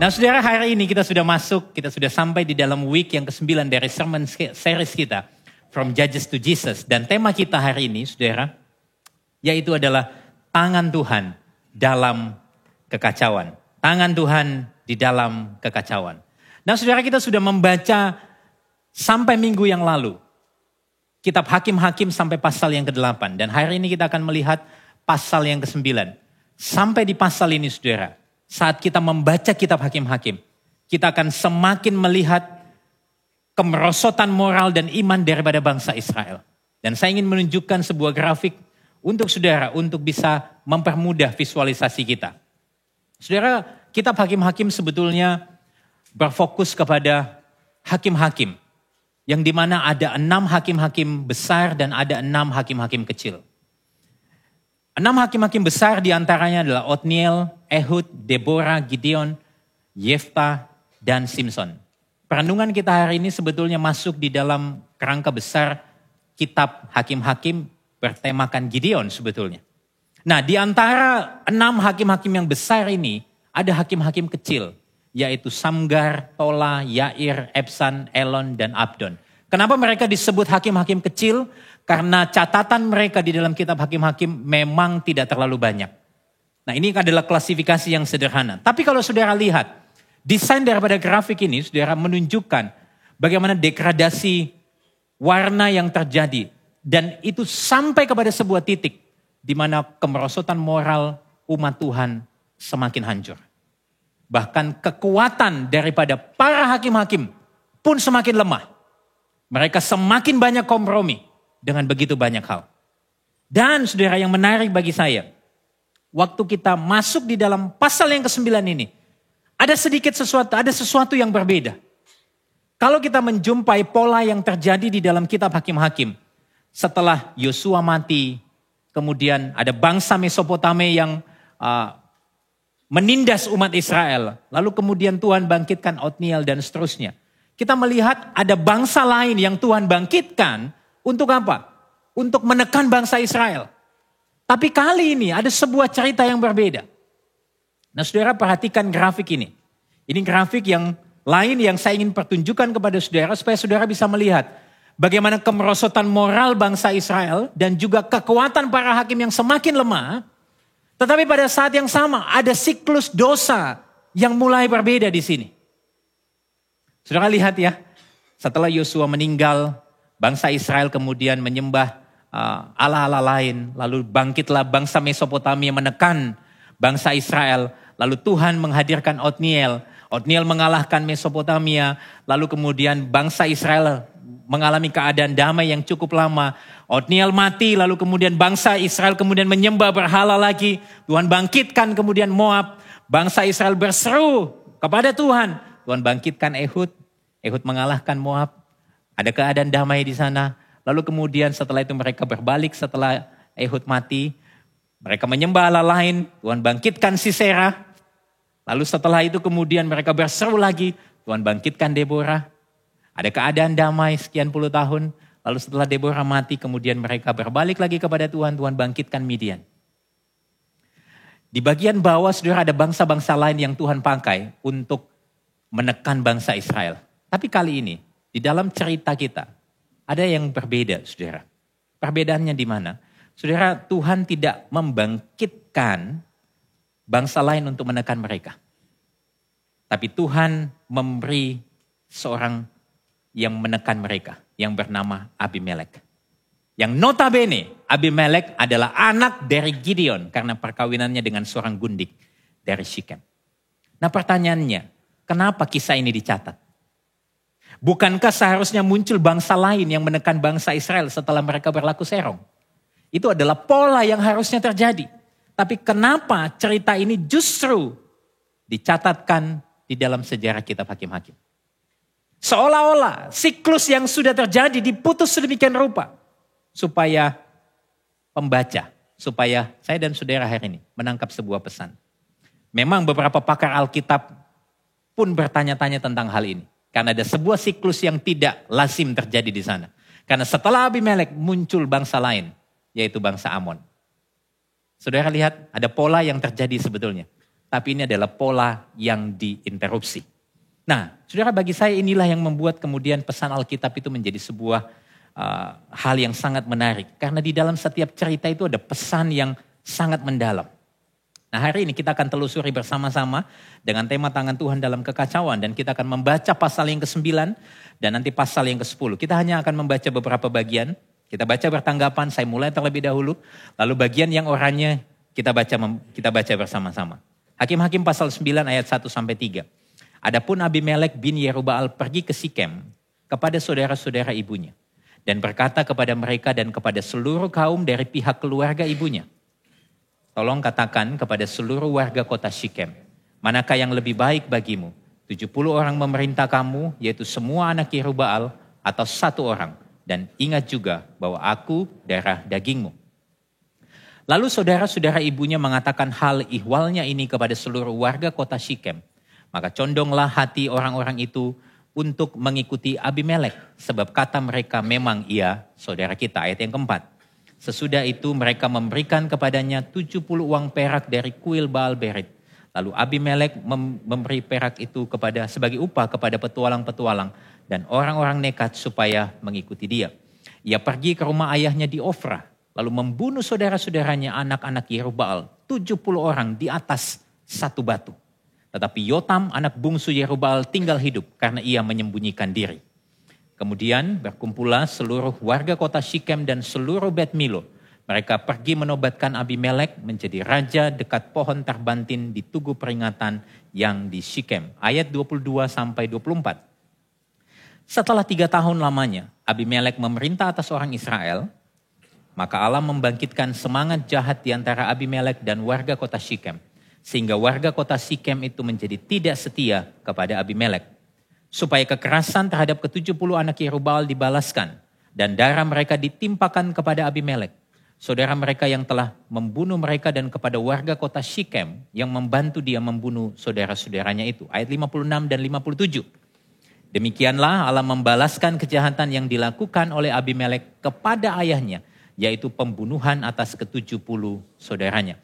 Nah saudara, hari ini kita sudah sampai di dalam week yang ke-9 dari sermon series kita, From Judges to Jesus. Dan tema kita hari ini, saudara, yaitu adalah tangan Tuhan dalam kekacauan. Tangan Tuhan di dalam kekacauan. Nah saudara, kita sudah membaca sampai minggu yang lalu kitab Hakim-Hakim sampai pasal yang ke-8. Dan hari ini kita akan melihat pasal yang ke-9. Sampai di pasal ini saudara, saat kita membaca kitab Hakim-Hakim, kita akan semakin melihat kemerosotan moral dan iman daripada bangsa Israel. Dan saya ingin menunjukkan sebuah grafik untuk saudara, untuk bisa mempermudah visualisasi kita. Saudara, kitab Hakim-Hakim sebetulnya berfokus kepada hakim-hakim, yang dimana ada 6 hakim-hakim besar dan ada 6 hakim-hakim kecil. 6 hakim-hakim besar diantaranya adalah Otniel, Ehud, Deborah, Gideon, Yefta, dan Simson. Perenungan kita hari ini sebetulnya masuk di dalam kerangka besar kitab Hakim-Hakim bertemakan Gideon sebetulnya. Nah, di antara 6 hakim-hakim yang besar ini, ada hakim-hakim kecil, yaitu Samgar, Tola, Yair, Ebsan, Elon, dan Abdon. Kenapa mereka disebut hakim-hakim kecil? Karena catatan mereka di dalam kitab Hakim-Hakim memang tidak terlalu banyak. Nah, ini adalah klasifikasi yang sederhana. Tapi kalau saudara lihat, desain daripada grafik ini, saudara menunjukkan bagaimana degradasi warna yang terjadi. Dan itu sampai kepada sebuah titik di mana kemerosotan moral umat Tuhan semakin hancur. Bahkan kekuatan daripada para hakim-hakim pun semakin lemah. Mereka semakin banyak kompromi dengan begitu banyak hal. Dan saudara, yang menarik bagi saya, waktu kita masuk di dalam pasal yang ke-9 ini, ada sesuatu yang berbeda. Kalau kita menjumpai pola yang terjadi di dalam kitab Hakim-Hakim, setelah Yosua mati, kemudian ada bangsa Mesopotamia yang menindas umat Israel. Lalu kemudian Tuhan bangkitkan Otniel dan seterusnya. Kita melihat ada bangsa lain yang Tuhan bangkitkan untuk apa? Untuk menekan bangsa Israel. Tapi kali ini ada sebuah cerita yang berbeda. Nah saudara, perhatikan grafik ini. Ini grafik yang lain yang saya ingin pertunjukkan kepada saudara supaya saudara bisa melihat bagaimana kemerosotan moral bangsa Israel dan juga kekuatan para hakim yang semakin lemah. Tetapi pada saat yang sama ada siklus dosa yang mulai berbeda di sini. Saudara lihat ya, setelah Yosua meninggal, bangsa Israel kemudian menyembah Allah-Allah lain. Lalu bangkitlah bangsa Mesopotamia menekan bangsa Israel. Lalu Tuhan menghadirkan Otniel. Otniel mengalahkan Mesopotamia. Lalu kemudian bangsa Israel mengalami keadaan damai yang cukup lama. Otniel mati, lalu kemudian bangsa Israel kemudian menyembah berhala lagi. Tuhan bangkitkan kemudian Moab. Bangsa Israel berseru kepada Tuhan. Tuhan bangkitkan Ehud. Ehud mengalahkan Moab. Ada keadaan damai di sana. Lalu kemudian setelah itu mereka berbalik setelah Ehud mati. Mereka menyembah Allah lain. Tuhan bangkitkan Sisera. Lalu setelah itu kemudian mereka berseru lagi. Tuhan bangkitkan Deborah. Ada keadaan damai sekian puluh tahun. Lalu setelah Deborah mati kemudian mereka berbalik lagi kepada Tuhan. Tuhan bangkitkan Midian. Di bagian bawah saudara ada bangsa-bangsa lain yang Tuhan pakai untuk menekan bangsa Israel. Tapi kali ini di dalam cerita kita ada yang berbeda saudara. Perbedaannya di mana? Saudara, Tuhan tidak membangkitkan bangsa lain untuk menekan mereka. Tapi Tuhan memberi seorang yang menekan mereka, yang bernama Abimelek. Yang notabene Abimelek adalah anak dari Gideon karena perkawinannya dengan seorang gundik dari Shikem. Nah pertanyaannya, kenapa kisah ini dicatat? Bukankah seharusnya muncul bangsa lain yang menekan bangsa Israel setelah mereka berlaku serong? Itu adalah pola yang harusnya terjadi. Tapi kenapa cerita ini justru dicatatkan di dalam sejarah kitab Hakim-Hakim? Seolah-olah siklus yang sudah terjadi diputus sedemikian rupa. Supaya pembaca, supaya saya dan saudara hari ini menangkap sebuah pesan. Memang beberapa pakar Alkitab pun bertanya-tanya tentang hal ini. Karena ada sebuah siklus yang tidak lazim terjadi di sana. Karena setelah Abimelek muncul bangsa lain, yaitu bangsa Amon. Saudara lihat ada pola yang terjadi sebetulnya. tapi ini adalah pola yang diinterupsi. Nah, saudara, bagi saya inilah yang membuat kemudian pesan Alkitab itu menjadi sebuah hal yang sangat menarik. Karena di dalam setiap cerita itu ada pesan yang sangat mendalam. Nah, hari ini kita akan telusuri bersama-sama dengan tema tangan Tuhan dalam kekacauan. Dan kita akan membaca pasal yang ke-9 dan nanti pasal yang ke-10. Kita hanya akan membaca beberapa bagian. Kita baca bertanggapan, saya mulai terlebih dahulu. Lalu bagian yang oranye kita baca bersama-sama. Hakim-Hakim pasal 9 ayat 1-3. Adapun Abimelek bin Yerubbaal pergi ke Sikem kepada saudara-saudara ibunya. Dan berkata kepada mereka dan kepada seluruh kaum dari pihak keluarga ibunya. Tolong katakan kepada seluruh warga kota Sikem, manakah yang lebih baik bagimu? 70 orang memerintah kamu, yaitu semua anak Yerubbaal, atau 1 orang. Dan ingat juga bahwa aku darah dagingmu. Lalu saudara-saudara ibunya mengatakan hal ihwalnya ini kepada seluruh warga kota Sikem. Maka condonglah hati orang-orang itu untuk mengikuti Abimelek. Sebab kata mereka memang ia saudara kita. Ayat yang keempat. Sesudah itu mereka memberikan kepadanya 70 uang perak dari kuil Baal Berit. Lalu Abimelek memberi perak itu sebagai upah kepada petualang-petualang dan orang-orang nekat supaya mengikuti dia. Ia pergi ke rumah ayahnya di Ofra, lalu membunuh saudara-saudaranya anak-anak Yerubbaal, 70 orang di atas satu batu. Tetapi Yotam anak bungsu Yerubbaal tinggal hidup karena ia menyembunyikan diri. Kemudian berkumpullah seluruh warga kota Sikem dan seluruh Bet Milo. Mereka pergi menobatkan Abimelek menjadi raja dekat pohon terbantin di tugu peringatan yang di Sikem. Ayat 22-24. Setelah 3 tahun lamanya, Abimelek memerintah atas orang Israel. Maka Allah membangkitkan semangat jahat di antara Abimelek dan warga kota Sikem. Sehingga warga kota Sikem itu menjadi tidak setia kepada Abimelek. Supaya kekerasan terhadap ke-70 anak Yerubbaal dibalaskan. Dan darah mereka ditimpakan kepada Abimelek. Saudara mereka yang telah membunuh mereka dan kepada warga kota Sikem yang membantu dia membunuh saudara-saudaranya itu. Ayat 56 dan 57. Demikianlah Allah membalaskan kejahatan yang dilakukan oleh Abimelek kepada ayahnya. Yaitu pembunuhan atas ke-70 saudaranya.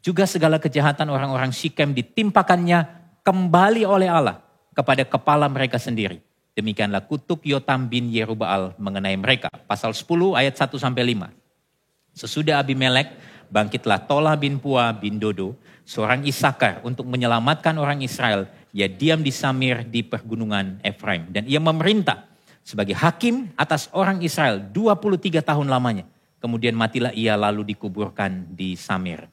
Juga segala kejahatan orang-orang Sikem ditimpakannya kembali oleh Allah kepada kepala mereka sendiri. Demikianlah kutuk Yotam bin Yerubbaal mengenai mereka. Pasal 10 ayat 1-5. Sesudah Abimelek, bangkitlah Tola bin Pua bin Dodo, seorang Isakar untuk menyelamatkan orang Israel. Ia diam di Samir di pergunungan Efraim. Dan ia memerintah sebagai hakim atas orang Israel 23 tahun lamanya. Kemudian matilah ia lalu dikuburkan di Samir.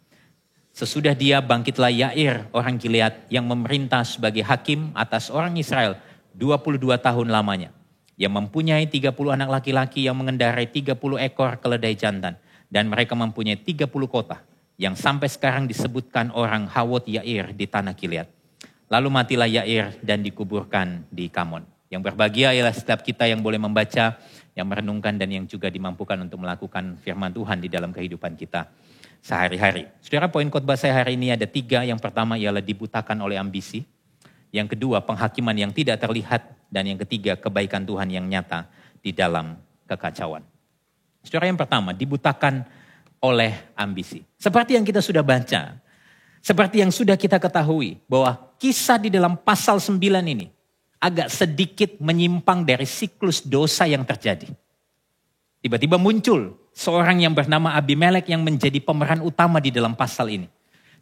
Sesudah dia bangkitlah Yair orang Gilead yang memerintah sebagai hakim atas orang Israel 22 tahun lamanya. Ia mempunyai 30 anak laki-laki yang mengendarai 30 ekor keledai jantan. Dan mereka mempunyai 30 kota yang sampai sekarang disebutkan orang Hawot Yair di tanah Gilead. Lalu matilah Yair dan dikuburkan di Kamon. Yang berbahagia ialah setiap kita yang boleh membaca, yang merenungkan dan yang juga dimampukan untuk melakukan firman Tuhan di dalam kehidupan kita sehari-hari. Saudara, poin khotbah saya hari ini ada 3. Yang pertama ialah dibutakan oleh ambisi. Yang kedua, penghakiman yang tidak terlihat. Dan yang ketiga, kebaikan Tuhan yang nyata di dalam kekacauan. Saudara, yang pertama, dibutakan oleh ambisi. Seperti yang kita sudah baca, seperti yang sudah kita ketahui, bahwa kisah di dalam pasal 9 ini agak sedikit menyimpang dari siklus dosa yang terjadi. Tiba-tiba muncul seorang yang bernama Abimelek yang menjadi pemeran utama di dalam pasal ini.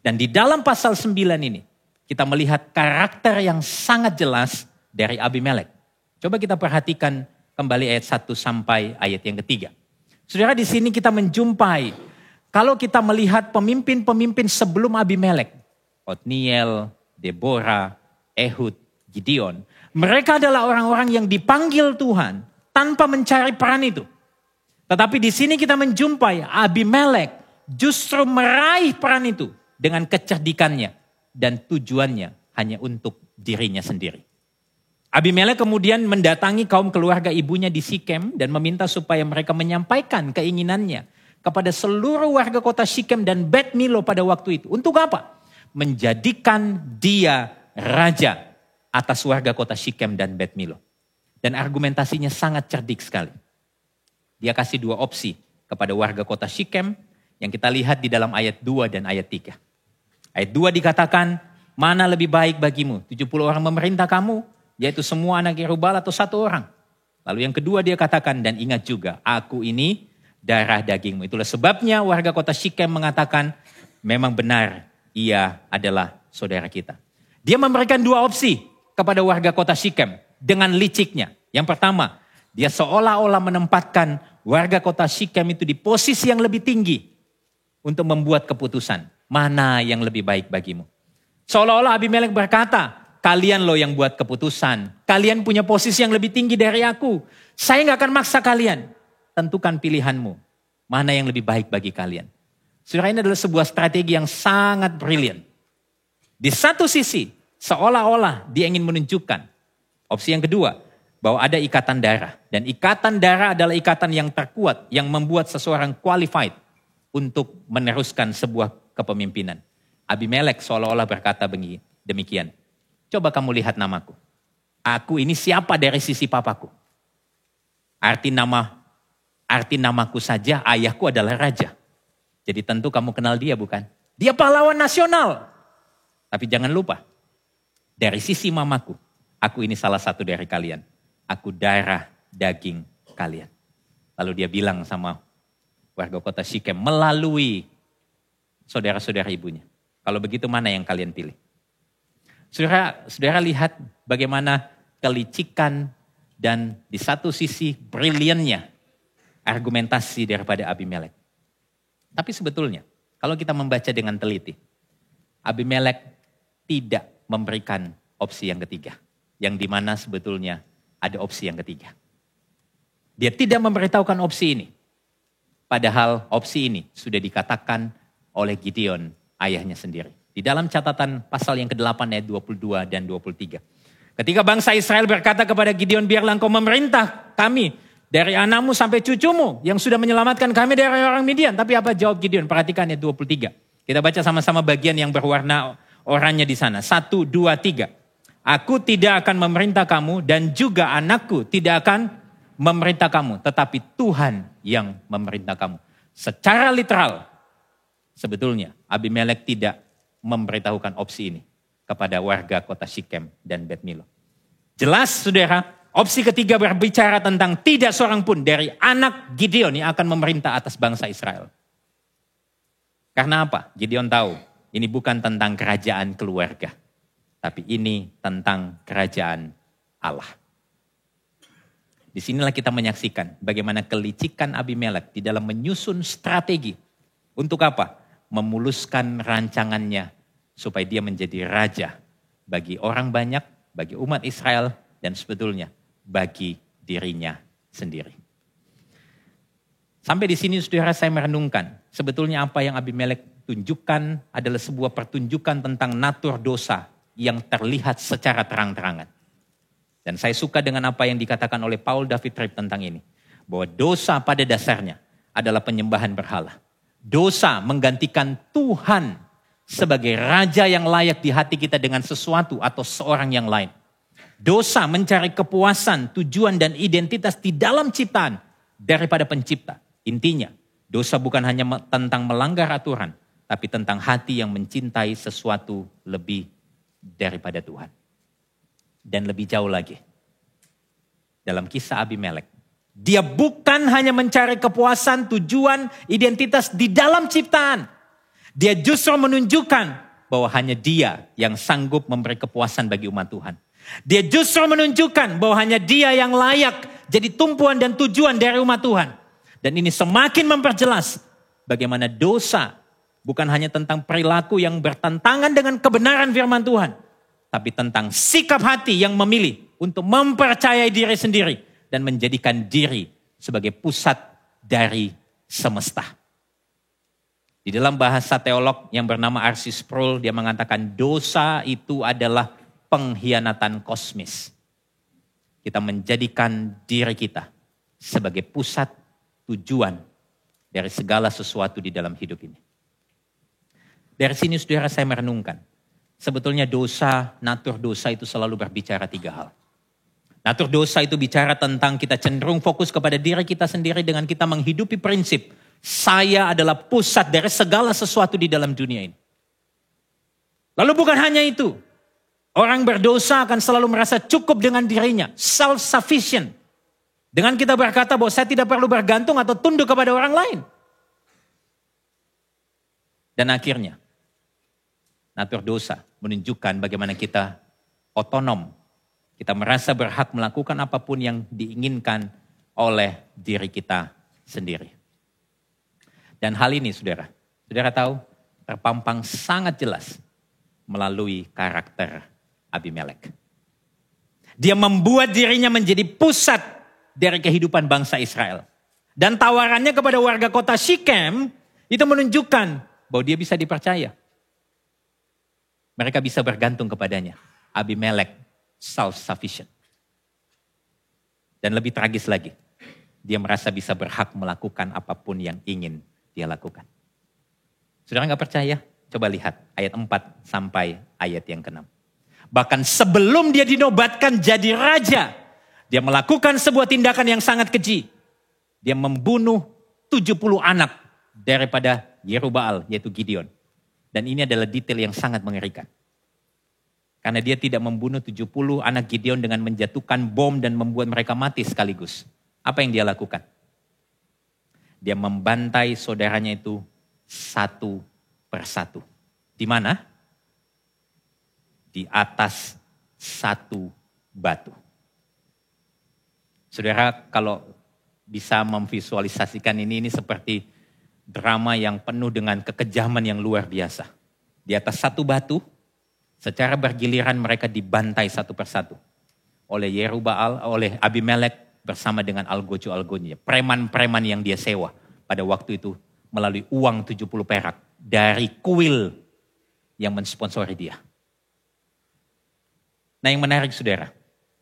Dan di dalam pasal 9 ini, kita melihat karakter yang sangat jelas dari Abimelek. Coba kita perhatikan kembali ayat 1 sampai ayat yang ketiga. Saudara, di sini kita menjumpai, kalau kita melihat pemimpin-pemimpin sebelum Abimelek, Otniel, Deborah, Ehud, Gideon, mereka adalah orang-orang yang dipanggil Tuhan tanpa mencari peran itu. Tetapi di sini kita menjumpai Abimelek justru meraih peran itu dengan kecerdikannya dan tujuannya hanya untuk dirinya sendiri. Abimelek kemudian mendatangi kaum keluarga ibunya di Sikem dan meminta supaya mereka menyampaikan keinginannya kepada seluruh warga kota Sikem dan Bet Milo pada waktu itu. Untuk apa? Menjadikan dia raja atas warga kota Sikem dan Bet Milo. Dan argumentasinya sangat cerdik sekali. Dia kasih 2 opsi kepada warga kota Sikem yang kita lihat di dalam ayat 2 dan ayat 3. Ayat 2 dikatakan, Mana lebih baik bagimu? 70 orang memerintah kamu, yaitu semua anak Yerubal atau 1 orang? Lalu yang kedua dia katakan, dan ingat juga, aku ini darah dagingmu. Itulah sebabnya warga kota Syichem mengatakan, memang benar ia adalah saudara kita. Dia memberikan 2 opsi kepada warga kota Syichem dengan liciknya. Yang pertama, dia seolah-olah menempatkan warga kota Syichem itu di posisi yang lebih tinggi untuk membuat keputusan. Mana yang lebih baik bagimu? Seolah-olah Abimelek berkata, kalian loh yang buat keputusan. Kalian punya posisi yang lebih tinggi dari aku. Saya gak akan maksa kalian. Tentukan pilihanmu. Mana yang lebih baik bagi kalian. Saudara, ini adalah sebuah strategi yang sangat brilian. Di satu sisi, seolah-olah dia ingin menunjukkan. Opsi yang kedua, bahwa ada ikatan darah. Dan ikatan darah adalah ikatan yang terkuat. Yang membuat seseorang qualified untuk meneruskan sebuah kepemimpinan. Abimelek seolah-olah berkata demikian. Coba kamu lihat namaku. Aku ini siapa dari sisi papaku? Arti namaku saja, ayahku adalah raja. Jadi tentu kamu kenal dia, bukan? Dia pahlawan nasional. Tapi jangan lupa, dari sisi mamaku, aku ini salah satu dari kalian. Aku darah daging kalian. Lalu dia bilang sama warga kota Syichem melalui saudara-saudara ibunya. Kalau begitu mana yang kalian pilih? Saudara lihat bagaimana kelicikan dan di satu sisi briliannya argumentasi daripada Abimelek. Tapi sebetulnya kalau kita membaca dengan teliti, Abimelek tidak memberikan opsi yang ketiga. Yang dimana sebetulnya ada opsi yang ketiga. Dia tidak memberitahukan opsi ini. Padahal opsi ini sudah dikatakan oleh Gideon ayahnya sendiri. Di dalam catatan pasal yang ke-8 ayat 22 dan 23. Ketika bangsa Israel berkata kepada Gideon, biarlah engkau memerintah kami dari anakmu sampai cucumu yang sudah menyelamatkan kami dari orang Midian. Tapi apa jawab Gideon? Perhatikan ayat 23. Kita baca sama-sama bagian yang berwarna oranye di sana. 1, 2, 3. Aku tidak akan memerintah kamu dan juga anakku tidak akan memerintah kamu. Tetapi Tuhan yang memerintah kamu. Secara literal, sebetulnya Abimelek tidak memberitahukan opsi ini kepada warga kota Syichem dan Bet Milo. Jelas saudara, opsi ketiga berbicara tentang tidak seorang pun dari anak Gideon yang akan memerintah atas bangsa Israel. Karena apa? Gideon tahu ini bukan tentang kerajaan keluarga, tapi ini tentang kerajaan Allah. Disinilah kita menyaksikan bagaimana kelicikan Abimelek di dalam menyusun strategi. Untuk apa? Memuluskan rancangannya supaya dia menjadi raja bagi orang banyak, bagi umat Israel, dan sebetulnya bagi dirinya sendiri. Sampai di sini saudara saya merenungkan, sebetulnya apa yang Abimelek tunjukkan adalah sebuah pertunjukan tentang natur dosa yang terlihat secara terang-terangan. Dan saya suka dengan apa yang dikatakan oleh Paul David Tripp tentang ini. Bahwa dosa pada dasarnya adalah penyembahan berhala. Dosa menggantikan Tuhan sebagai raja yang layak di hati kita dengan sesuatu atau seorang yang lain. Dosa mencari kepuasan, tujuan dan identitas di dalam ciptaan daripada pencipta. Intinya, dosa bukan hanya tentang melanggar aturan, tapi tentang hati yang mencintai sesuatu lebih daripada Tuhan. Dan lebih jauh lagi, dalam kisah Abimelek, dia bukan hanya mencari kepuasan, tujuan, identitas di dalam ciptaan. Dia justru menunjukkan bahwa hanya dia yang sanggup memberi kepuasan bagi umat Tuhan. Dia justru menunjukkan bahwa hanya dia yang layak jadi tumpuan dan tujuan dari umat Tuhan. Dan ini semakin memperjelas bagaimana dosa bukan hanya tentang perilaku yang bertentangan dengan kebenaran firman Tuhan. Tapi tentang sikap hati yang memilih untuk mempercayai diri sendiri dan menjadikan diri sebagai pusat dari semesta. Di dalam bahasa teolog yang bernama R.C. Sproul, dia mengatakan dosa itu adalah pengkhianatan kosmis. Kita menjadikan diri kita sebagai pusat tujuan dari segala sesuatu di dalam hidup ini. Dari sini saudara saya merenungkan. Sebetulnya dosa, natur dosa itu selalu berbicara 3 hal. Natur dosa itu bicara tentang kita cenderung fokus kepada diri kita sendiri dengan kita menghidupi prinsip. Saya adalah pusat dari segala sesuatu di dalam dunia ini. Lalu bukan hanya itu. Orang berdosa akan selalu merasa cukup dengan dirinya. Self-sufficient. Dengan kita berkata bahwa saya tidak perlu bergantung atau tunduk kepada orang lain. Dan akhirnya, natur dosa menunjukkan bagaimana kita otonom. Kita merasa berhak melakukan apapun yang diinginkan oleh diri kita sendiri. Dan hal ini saudara tahu terpampang sangat jelas melalui karakter Abimelek. Dia membuat dirinya menjadi pusat dari kehidupan bangsa Israel. Dan tawarannya kepada warga kota Syichem itu menunjukkan bahwa dia bisa dipercaya. Mereka bisa bergantung kepadanya. Abimelek self-sufficient. Dan lebih tragis lagi, dia merasa bisa berhak melakukan apapun yang ingin dia lakukan. Saudara nggak percaya? Coba lihat ayat 4 sampai ayat yang ke-6. Bahkan sebelum dia dinobatkan jadi raja, dia melakukan sebuah tindakan yang sangat keji. Dia membunuh 70 anak daripada Yerubbaal, yaitu Gideon. Dan ini adalah detail yang sangat mengerikan. Karena dia tidak membunuh 70 anak Gideon dengan menjatuhkan bom dan membuat mereka mati sekaligus. Apa yang dia lakukan? Dia membantai saudaranya itu satu persatu. Di mana? Di atas satu batu. Saudara, kalau bisa memvisualisasikan ini seperti drama yang penuh dengan kekejaman yang luar biasa. Di atas satu batu, secara bergiliran mereka dibantai satu persatu. Oleh Yerubbaal, oleh Abimelek bersama dengan algojo-algonya. Preman-preman yang dia sewa pada waktu itu melalui uang 70 perak dari kuil yang mensponsori dia. Nah yang menarik saudara,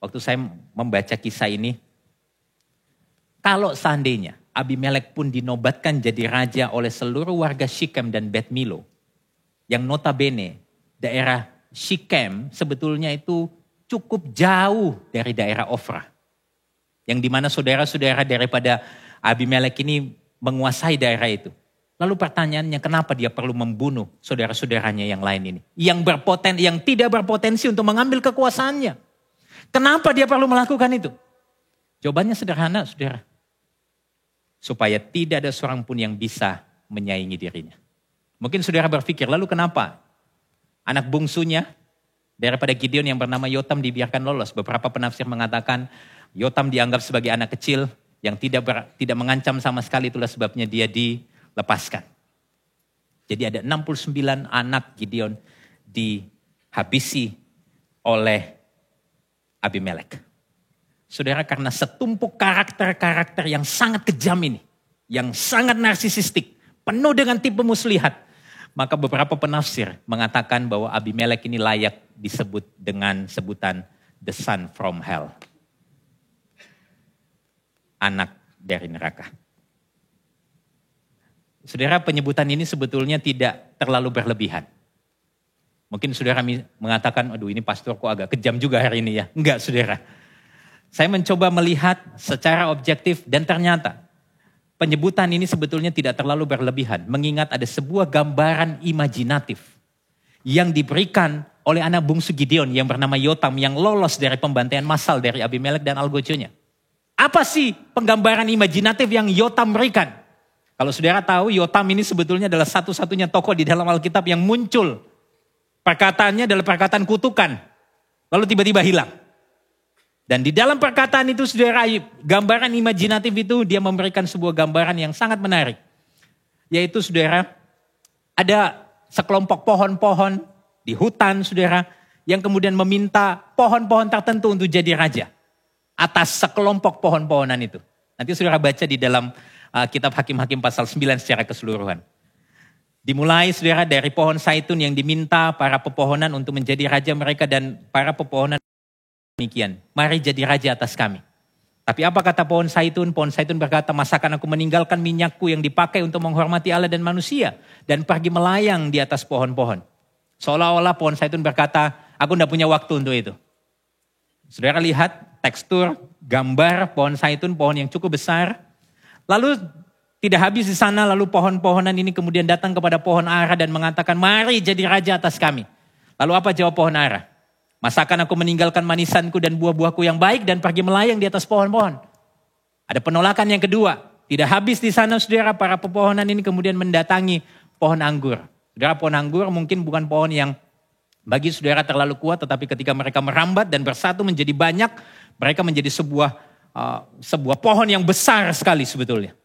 waktu saya membaca kisah ini, kalau seandainya Abimelek pun dinobatkan jadi raja oleh seluruh warga Syichem dan Bet Milo, yang notabene daerah Syichem sebetulnya itu cukup jauh dari daerah Ofra. Yang dimana saudara-saudara daripada Abimelek ini menguasai daerah itu. Lalu pertanyaannya, kenapa dia perlu membunuh saudara-saudaranya yang lain ini? Yang tidak berpotensi untuk mengambil kekuasaannya. Kenapa dia perlu melakukan itu? Jawabannya sederhana, saudara. Supaya tidak ada seorang pun yang bisa menyaingi dirinya. Mungkin saudara berpikir, lalu kenapa anak bungsunya daripada Gideon yang bernama Yotam dibiarkan lolos? Beberapa penafsir mengatakan Yotam dianggap sebagai anak kecil yang tidak mengancam sama sekali, itulah sebabnya dia dilepaskan. Jadi ada 69 anak Gideon dihabisi oleh Abimelek. Saudara, karena setumpuk karakter-karakter yang sangat kejam ini, yang sangat narsisistik, penuh dengan tipe muslihat, maka beberapa penafsir mengatakan bahwa Abimelek ini layak disebut dengan sebutan the son from hell. Anak dari neraka. Saudara, penyebutan ini sebetulnya tidak terlalu berlebihan. Mungkin saudara mengatakan, aduh ini pastor kok agak kejam juga hari ini ya. Enggak saudara. Saya mencoba melihat secara objektif dan ternyata penyebutan ini sebetulnya tidak terlalu berlebihan. Mengingat ada sebuah gambaran imajinatif yang diberikan oleh anak bungsu Gideon yang bernama Yotam yang lolos dari pembantaian massal dari Abimelek dan algojonya. Apa sih penggambaran imajinatif yang Yotam berikan? Kalau saudara tahu, Yotam ini sebetulnya adalah satu-satunya tokoh di dalam Alkitab yang muncul. Perkataannya adalah perkataan kutukan. Lalu tiba-tiba hilang. Dan di dalam perkataan itu saudara, gambaran imajinatif itu dia memberikan sebuah gambaran yang sangat menarik. Yaitu saudara, ada sekelompok pohon-pohon di hutan saudara, yang kemudian meminta pohon-pohon tertentu untuk jadi raja. Atas sekelompok pohon-pohonan itu. Nanti saudara baca di dalam kitab Hakim-Hakim pasal 9 secara keseluruhan. Dimulai saudara dari pohon zaitun yang diminta para pepohonan untuk menjadi raja mereka, dan para pepohonan demikian, mari jadi raja atas kami. Tapi apa kata pohon zaitun? Pohon zaitun berkata, masakan aku meninggalkan minyakku yang dipakai untuk menghormati Allah dan manusia, dan pergi melayang di atas pohon-pohon. Seolah-olah pohon zaitun berkata, aku tidak punya waktu untuk itu. Saudara lihat tekstur, gambar pohon zaitun, pohon yang cukup besar. Lalu tidak habis di sana, lalu pohon-pohonan ini kemudian datang kepada pohon ara dan mengatakan, mari jadi raja atas kami. Lalu apa jawab pohon ara? Masakan aku meninggalkan manisanku dan buah-buahku yang baik dan pergi melayang di atas pohon-pohon? Ada penolakan yang kedua. Tidak habis di sana saudara, para pepohonan ini kemudian mendatangi pohon anggur. Saudara, pohon anggur mungkin bukan pohon yang bagi saudara terlalu kuat, tetapi ketika mereka merambat dan bersatu menjadi banyak, mereka menjadi sebuah pohon yang besar sekali sebetulnya.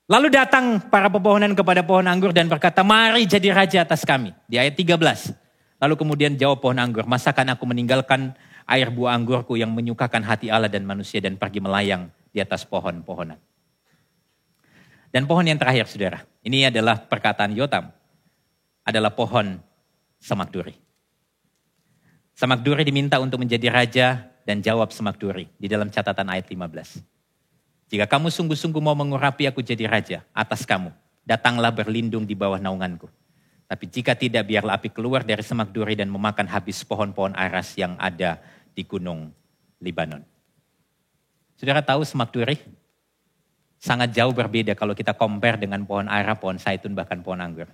Lalu datang para pepohonan kepada pohon anggur dan berkata, mari jadi raja atas kami. Di ayat 13. Lalu kemudian jawab pohon anggur, masakan aku meninggalkan air buah anggurku yang menyukakan hati Allah dan manusia dan pergi melayang di atas pohon-pohonan. Dan pohon yang terakhir saudara, ini adalah perkataan Yotam, adalah pohon semak duri. Semak duri diminta untuk menjadi raja dan jawab semak duri di dalam catatan ayat 15. Jika kamu sungguh-sungguh mau mengurapi aku jadi raja atas kamu, datanglah berlindung di bawah naunganku. Tapi jika tidak, biarlah api keluar dari semak duri dan memakan habis pohon-pohon aras yang ada di gunung Libanon. Saudara tahu semak duri sangat jauh berbeda kalau kita compare dengan pohon ara, pohon zaitun, bahkan pohon anggur.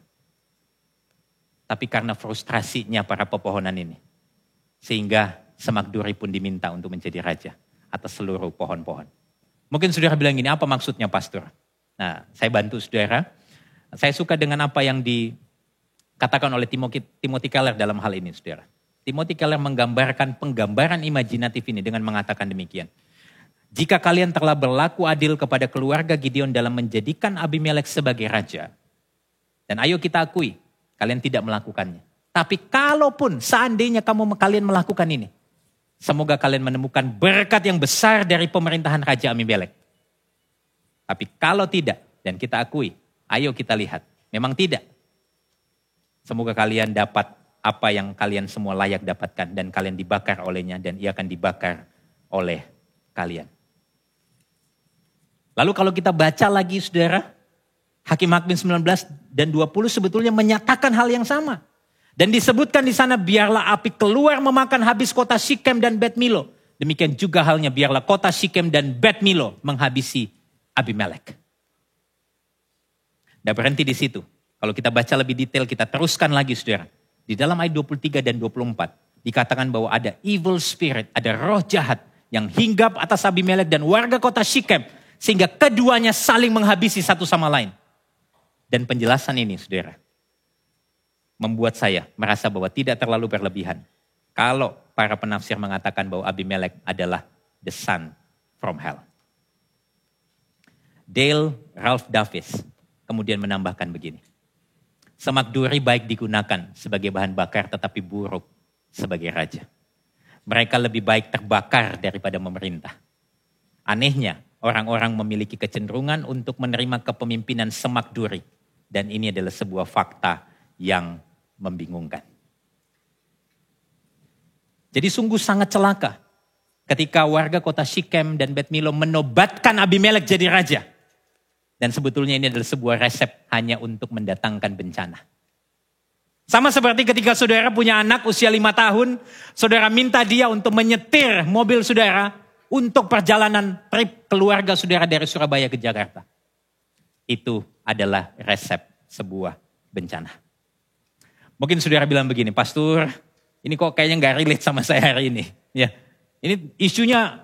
Tapi karena frustrasinya para pepohonan ini, sehingga semak duri pun diminta untuk menjadi raja atas seluruh pohon-pohon. Mungkin saudara bilang gini, apa maksudnya pastor? Nah, saya bantu saudara. Saya suka dengan apa yang dikatakan oleh Timothy Keller dalam hal ini, saudara. Timothy Keller menggambarkan penggambaran imajinatif ini dengan mengatakan demikian. Jika kalian telah berlaku adil kepada keluarga Gideon dalam menjadikan Abimelek sebagai raja, dan ayo kita akui, kalian tidak melakukannya. Tapi kalaupun seandainya kalian melakukan ini, semoga kalian menemukan berkat yang besar dari pemerintahan Raja Abimelek. Tapi kalau tidak, dan kita akui, ayo kita lihat, memang tidak. Semoga kalian dapat apa yang kalian semua layak dapatkan dan kalian dibakar olehnya dan ia akan dibakar oleh kalian. Lalu kalau kita baca lagi saudara, Hakim-Hakim 19 dan 20 sebetulnya menyatakan hal yang sama. Dan disebutkan di sana, biarlah api keluar memakan habis kota Sikem dan Bet Milo. Demikian juga halnya biarlah kota Sikem dan Bet Milo menghabisi Abimelek. Dan berhenti di situ. Kalau kita baca lebih detail, kita teruskan lagi saudara. Di dalam ayat 23 dan 24, dikatakan bahwa ada evil spirit, ada roh jahat yang hinggap atas Abimelek dan warga kota Sikem. Sehingga keduanya saling menghabisi satu sama lain. Dan penjelasan ini saudara, membuat saya merasa bahwa tidak terlalu berlebihan. Kalau para penafsir mengatakan bahwa Abimelek adalah the son from hell. Dale Ralph Davis kemudian menambahkan begini. Semak duri baik digunakan sebagai bahan bakar tetapi buruk sebagai raja. Mereka lebih baik terbakar daripada memerintah. Anehnya, orang-orang memiliki kecenderungan untuk menerima kepemimpinan semak duri. Dan ini adalah sebuah fakta yang membingungkan. Jadi sungguh sangat celaka ketika warga kota Sikem dan Bet Milo menobatkan Abimelek jadi raja. Dan sebetulnya ini adalah sebuah resep hanya untuk mendatangkan bencana. Sama seperti ketika saudara punya anak usia 5 tahun, saudara minta dia untuk menyetir mobil saudara untuk perjalanan trip keluarga saudara dari Surabaya ke Jakarta. Itu adalah resep sebuah bencana. Mungkin saudara bilang begini, pastor, ini kok kayaknya gak relate sama saya hari ini. Ya, ini isunya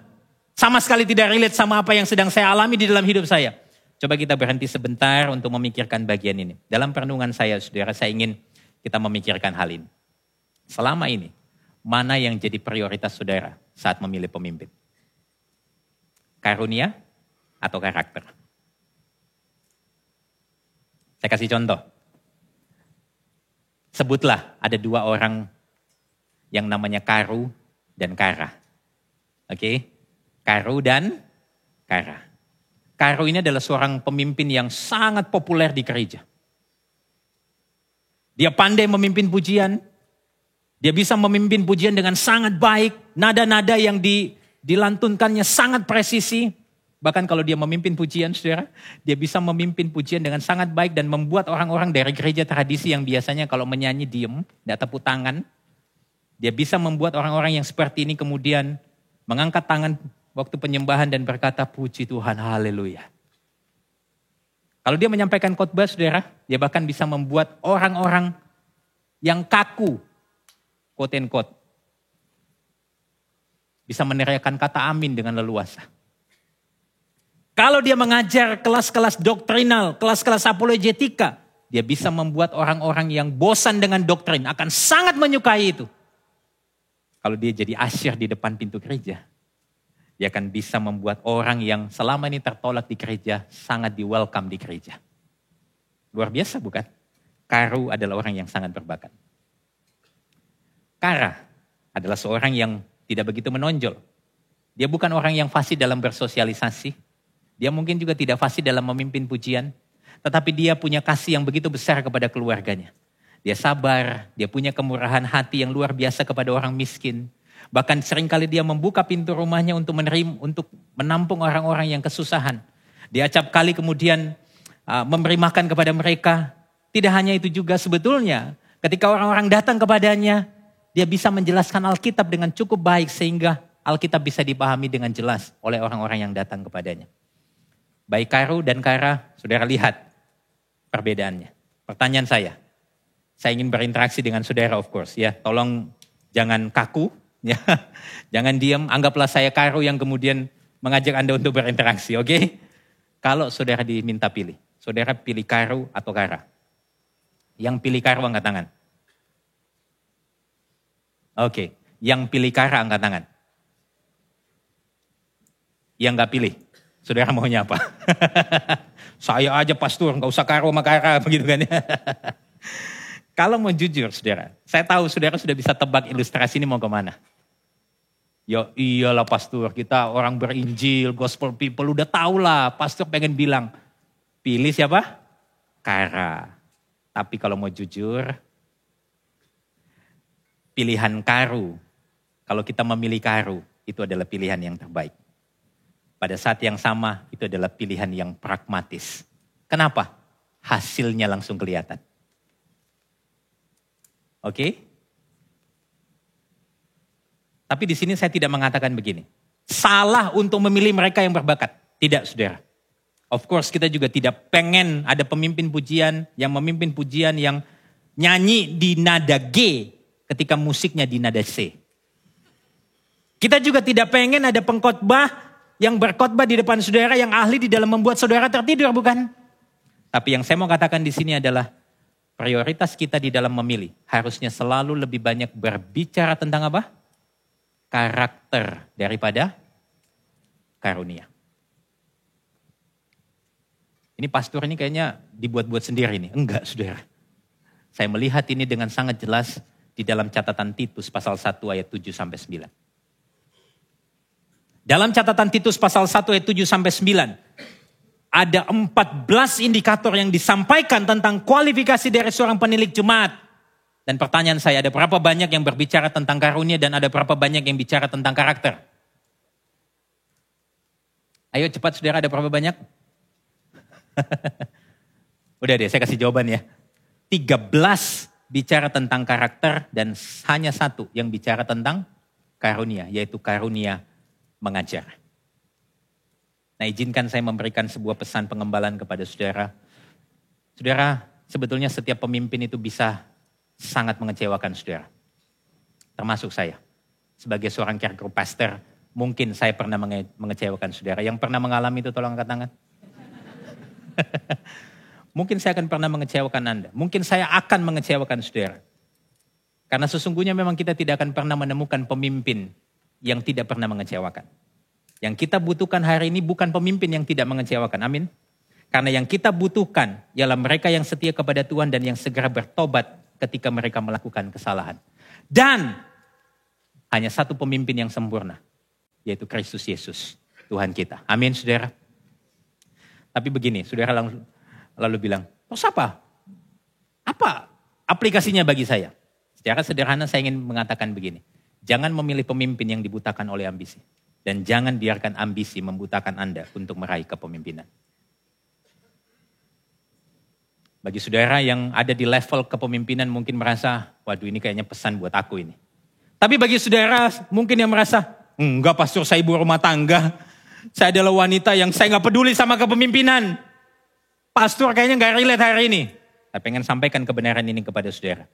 sama sekali tidak relate sama apa yang sedang saya alami di dalam hidup saya. Coba kita berhenti sebentar untuk memikirkan bagian ini. Dalam perenungan saya, saudara, saya ingin kita memikirkan hal ini. Selama ini, mana yang jadi prioritas saudara saat memilih pemimpin? Karunia atau karakter? Saya kasih contoh. Sebutlah ada 2 orang yang namanya Karu dan Kara. Oke? Karu dan Kara. Karu ini adalah seorang pemimpin yang sangat populer di gereja. Dia pandai memimpin pujian. Dia bisa memimpin pujian dengan sangat baik. Nada-nada yang dilantunkannya sangat presisi. Bahkan kalau dia memimpin pujian, saudara, dia bisa memimpin pujian dengan sangat baik dan membuat orang-orang dari gereja tradisi yang biasanya kalau menyanyi diem, tidak tepuk tangan. Dia bisa membuat orang-orang yang seperti ini kemudian mengangkat tangan waktu penyembahan dan berkata, puji Tuhan, haleluya. Kalau dia menyampaikan khotbah, saudara, dia bahkan bisa membuat orang-orang yang kaku quote and quote, bisa meneriakkan kata amin dengan leluasa. Kalau dia mengajar kelas-kelas doktrinal, kelas-kelas apologetika, dia bisa membuat orang-orang yang bosan dengan doktrin akan sangat menyukai itu. Kalau dia jadi asyir di depan pintu gereja, dia akan bisa membuat orang yang selama ini tertolak di gereja sangat di-welcome di gereja. Luar biasa bukan? Karu adalah orang yang sangat berbakat. Kara adalah seorang yang tidak begitu menonjol. Dia bukan orang yang fasih dalam bersosialisasi. Dia mungkin juga tidak fasih dalam memimpin pujian. Tetapi dia punya kasih yang begitu besar kepada keluarganya. Dia sabar, dia punya kemurahan hati yang luar biasa kepada orang miskin. Bahkan seringkali dia membuka pintu rumahnya untuk menampung orang-orang yang kesusahan. Dia acap kali kemudian memberi makan kepada mereka. Tidak hanya itu juga sebetulnya, ketika orang-orang datang kepadanya, dia bisa menjelaskan Alkitab dengan cukup baik sehingga Alkitab bisa dipahami dengan jelas oleh orang-orang yang datang kepadanya. Baik Karu dan Kara, saudara lihat perbedaannya. Pertanyaan saya ingin berinteraksi dengan saudara of course ya. Tolong jangan kaku ya. Jangan diam, anggaplah saya Karu yang kemudian mengajak Anda untuk berinteraksi, oke? Kalau saudara diminta pilih, saudara pilih Karu atau Kara? Yang pilih Karu angkat tangan. Oke, yang pilih Kara angkat tangan. Yang gak pilih, saudara maunya apa? Saya aja pastor, gak usah Karu sama Kara, begitu kan ya. Kalau mau jujur saudara, saya tahu saudara sudah bisa tebak ilustrasi ini mau kemana. Ya iyalah pastor, kita orang berinjil, gospel people, udah tahu lah. Pastor pengen bilang, pilih siapa? Kara. Tapi kalau mau jujur, pilihan Karu, kalau kita memilih Karu, itu adalah pilihan yang terbaik. Pada saat yang sama, itu adalah pilihan yang pragmatis. Kenapa? Hasilnya langsung kelihatan. Oke? Tapi di sini saya tidak mengatakan begini. Salah untuk memilih mereka yang berbakat. Tidak, saudara. Of course kita juga tidak pengen ada pemimpin pujian yang memimpin pujian yang nyanyi di nada G ketika musiknya di nada C. Kita juga tidak pengen ada pengkhotbah yang berkhotbah di depan saudara yang ahli di dalam membuat saudara tertidur, bukan? Tapi yang saya mau katakan di sini adalah prioritas kita di dalam memilih harusnya selalu lebih banyak berbicara tentang apa? Karakter daripada karunia. Ini pastor ini kayaknya dibuat-buat sendiri nih. Enggak, saudara. Saya melihat ini dengan sangat jelas di dalam catatan Titus pasal 1 ayat 7 sampai 9. Dalam catatan Titus pasal 1 ayat 7 sampai 9. Ada 14 indikator yang disampaikan tentang kualifikasi dari seorang penilik jemaat. Dan pertanyaan saya, ada berapa banyak yang berbicara tentang karunia dan ada berapa banyak yang bicara tentang karakter? Ayo cepat saudara, ada berapa banyak? Udah deh, saya kasih jawaban ya. 13 bicara tentang karakter dan hanya 1 yang bicara tentang karunia, yaitu karunia mengajar. Nah, izinkan saya memberikan sebuah pesan pengembalaan kepada saudara. Saudara, sebetulnya setiap pemimpin itu bisa sangat mengecewakan saudara. Termasuk saya. Sebagai seorang care group pastor, mungkin saya pernah mengecewakan saudara. Yang pernah mengalami itu tolong angkat tangan. Mungkin saya akan pernah mengecewakan Anda. Mungkin saya akan mengecewakan saudara. Karena sesungguhnya memang kita tidak akan pernah menemukan pemimpin yang tidak pernah mengecewakan. Yang kita butuhkan hari ini bukan pemimpin yang tidak mengecewakan. Amin. Karena yang kita butuhkan ialah mereka yang setia kepada Tuhan dan yang segera bertobat ketika mereka melakukan kesalahan. Dan hanya satu pemimpin yang sempurna, yaitu Kristus Yesus, Tuhan kita. Amin, saudara. Tapi begini, saudara lalu bilang, terus apa? Apa aplikasinya bagi saya? Secara sederhana saya ingin mengatakan begini. Jangan memilih pemimpin yang dibutakan oleh ambisi. Dan jangan biarkan ambisi membutakan Anda untuk meraih kepemimpinan. Bagi saudara yang ada di level kepemimpinan mungkin merasa, waduh ini kayaknya pesan buat aku ini. Tapi bagi saudara mungkin yang merasa, enggak pastor saya ibu rumah tangga. Saya adalah wanita yang saya gak peduli sama kepemimpinan. Pastor kayaknya gak relate hari ini. Saya pengen sampaikan kebenaran ini kepada saudara.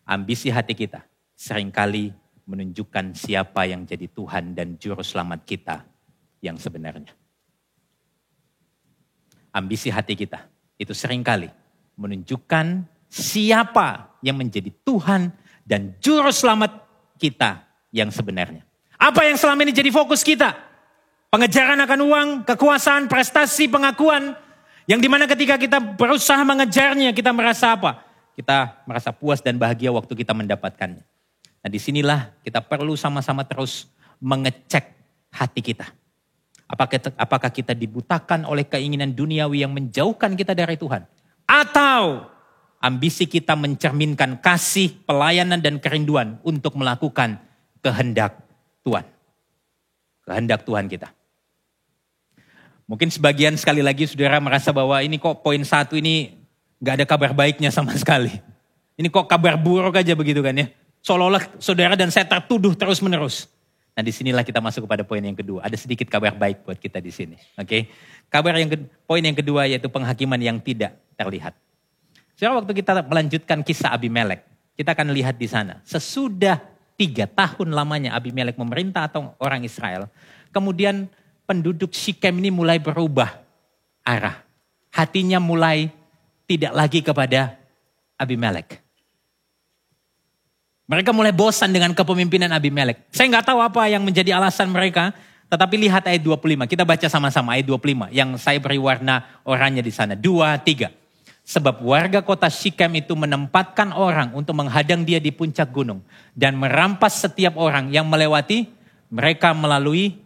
Ambisi hati kita seringkali menunjukkan siapa yang jadi Tuhan dan Juru Selamat kita yang sebenarnya. Ambisi hati kita itu seringkali menunjukkan siapa yang menjadi Tuhan dan Juru Selamat kita yang sebenarnya. Apa yang selama ini jadi fokus kita? Pengejaran akan uang, kekuasaan, prestasi, pengakuan. Yang dimana ketika kita berusaha mengejarnya, kita merasa apa? Kita merasa puas dan bahagia waktu kita mendapatkannya. Nah disinilah kita perlu sama-sama terus mengecek hati kita. Apakah kita dibutakan oleh keinginan duniawi yang menjauhkan kita dari Tuhan? Atau ambisi kita mencerminkan kasih, pelayanan, dan kerinduan untuk melakukan kehendak Tuhan. Kehendak Tuhan kita. Mungkin sebagian sekali lagi saudara merasa bahwa ini kok poin 1 ini gak ada kabar baiknya sama sekali. Ini kok kabar buruk aja begitu kan ya. Seolah-olah saudara dan saya tertuduh terus menerus. Nah disinilah kita masuk kepada poin yang kedua. Ada sedikit kabar baik buat kita di sini. Oke. Poin yang kedua yaitu penghakiman yang tidak terlihat. Saudara waktu kita melanjutkan kisah Abimelek. Kita akan lihat di sana. Sesudah 3 tahun lamanya Abimelek memerintah atau orang Israel. Kemudian penduduk Sikem ini mulai berubah arah. Hatinya mulai tidak lagi kepada Abimelek. Mereka mulai bosan dengan kepemimpinan Abimelek. Saya nggak tahu apa yang menjadi alasan mereka. Tetapi lihat ayat 25. Kita baca sama-sama ayat 25. Yang saya beri warna oranye di sana. 2, 3. Sebab warga kota Sikem itu menempatkan orang untuk menghadang dia di puncak gunung. Dan merampas setiap orang yang melewati mereka melalui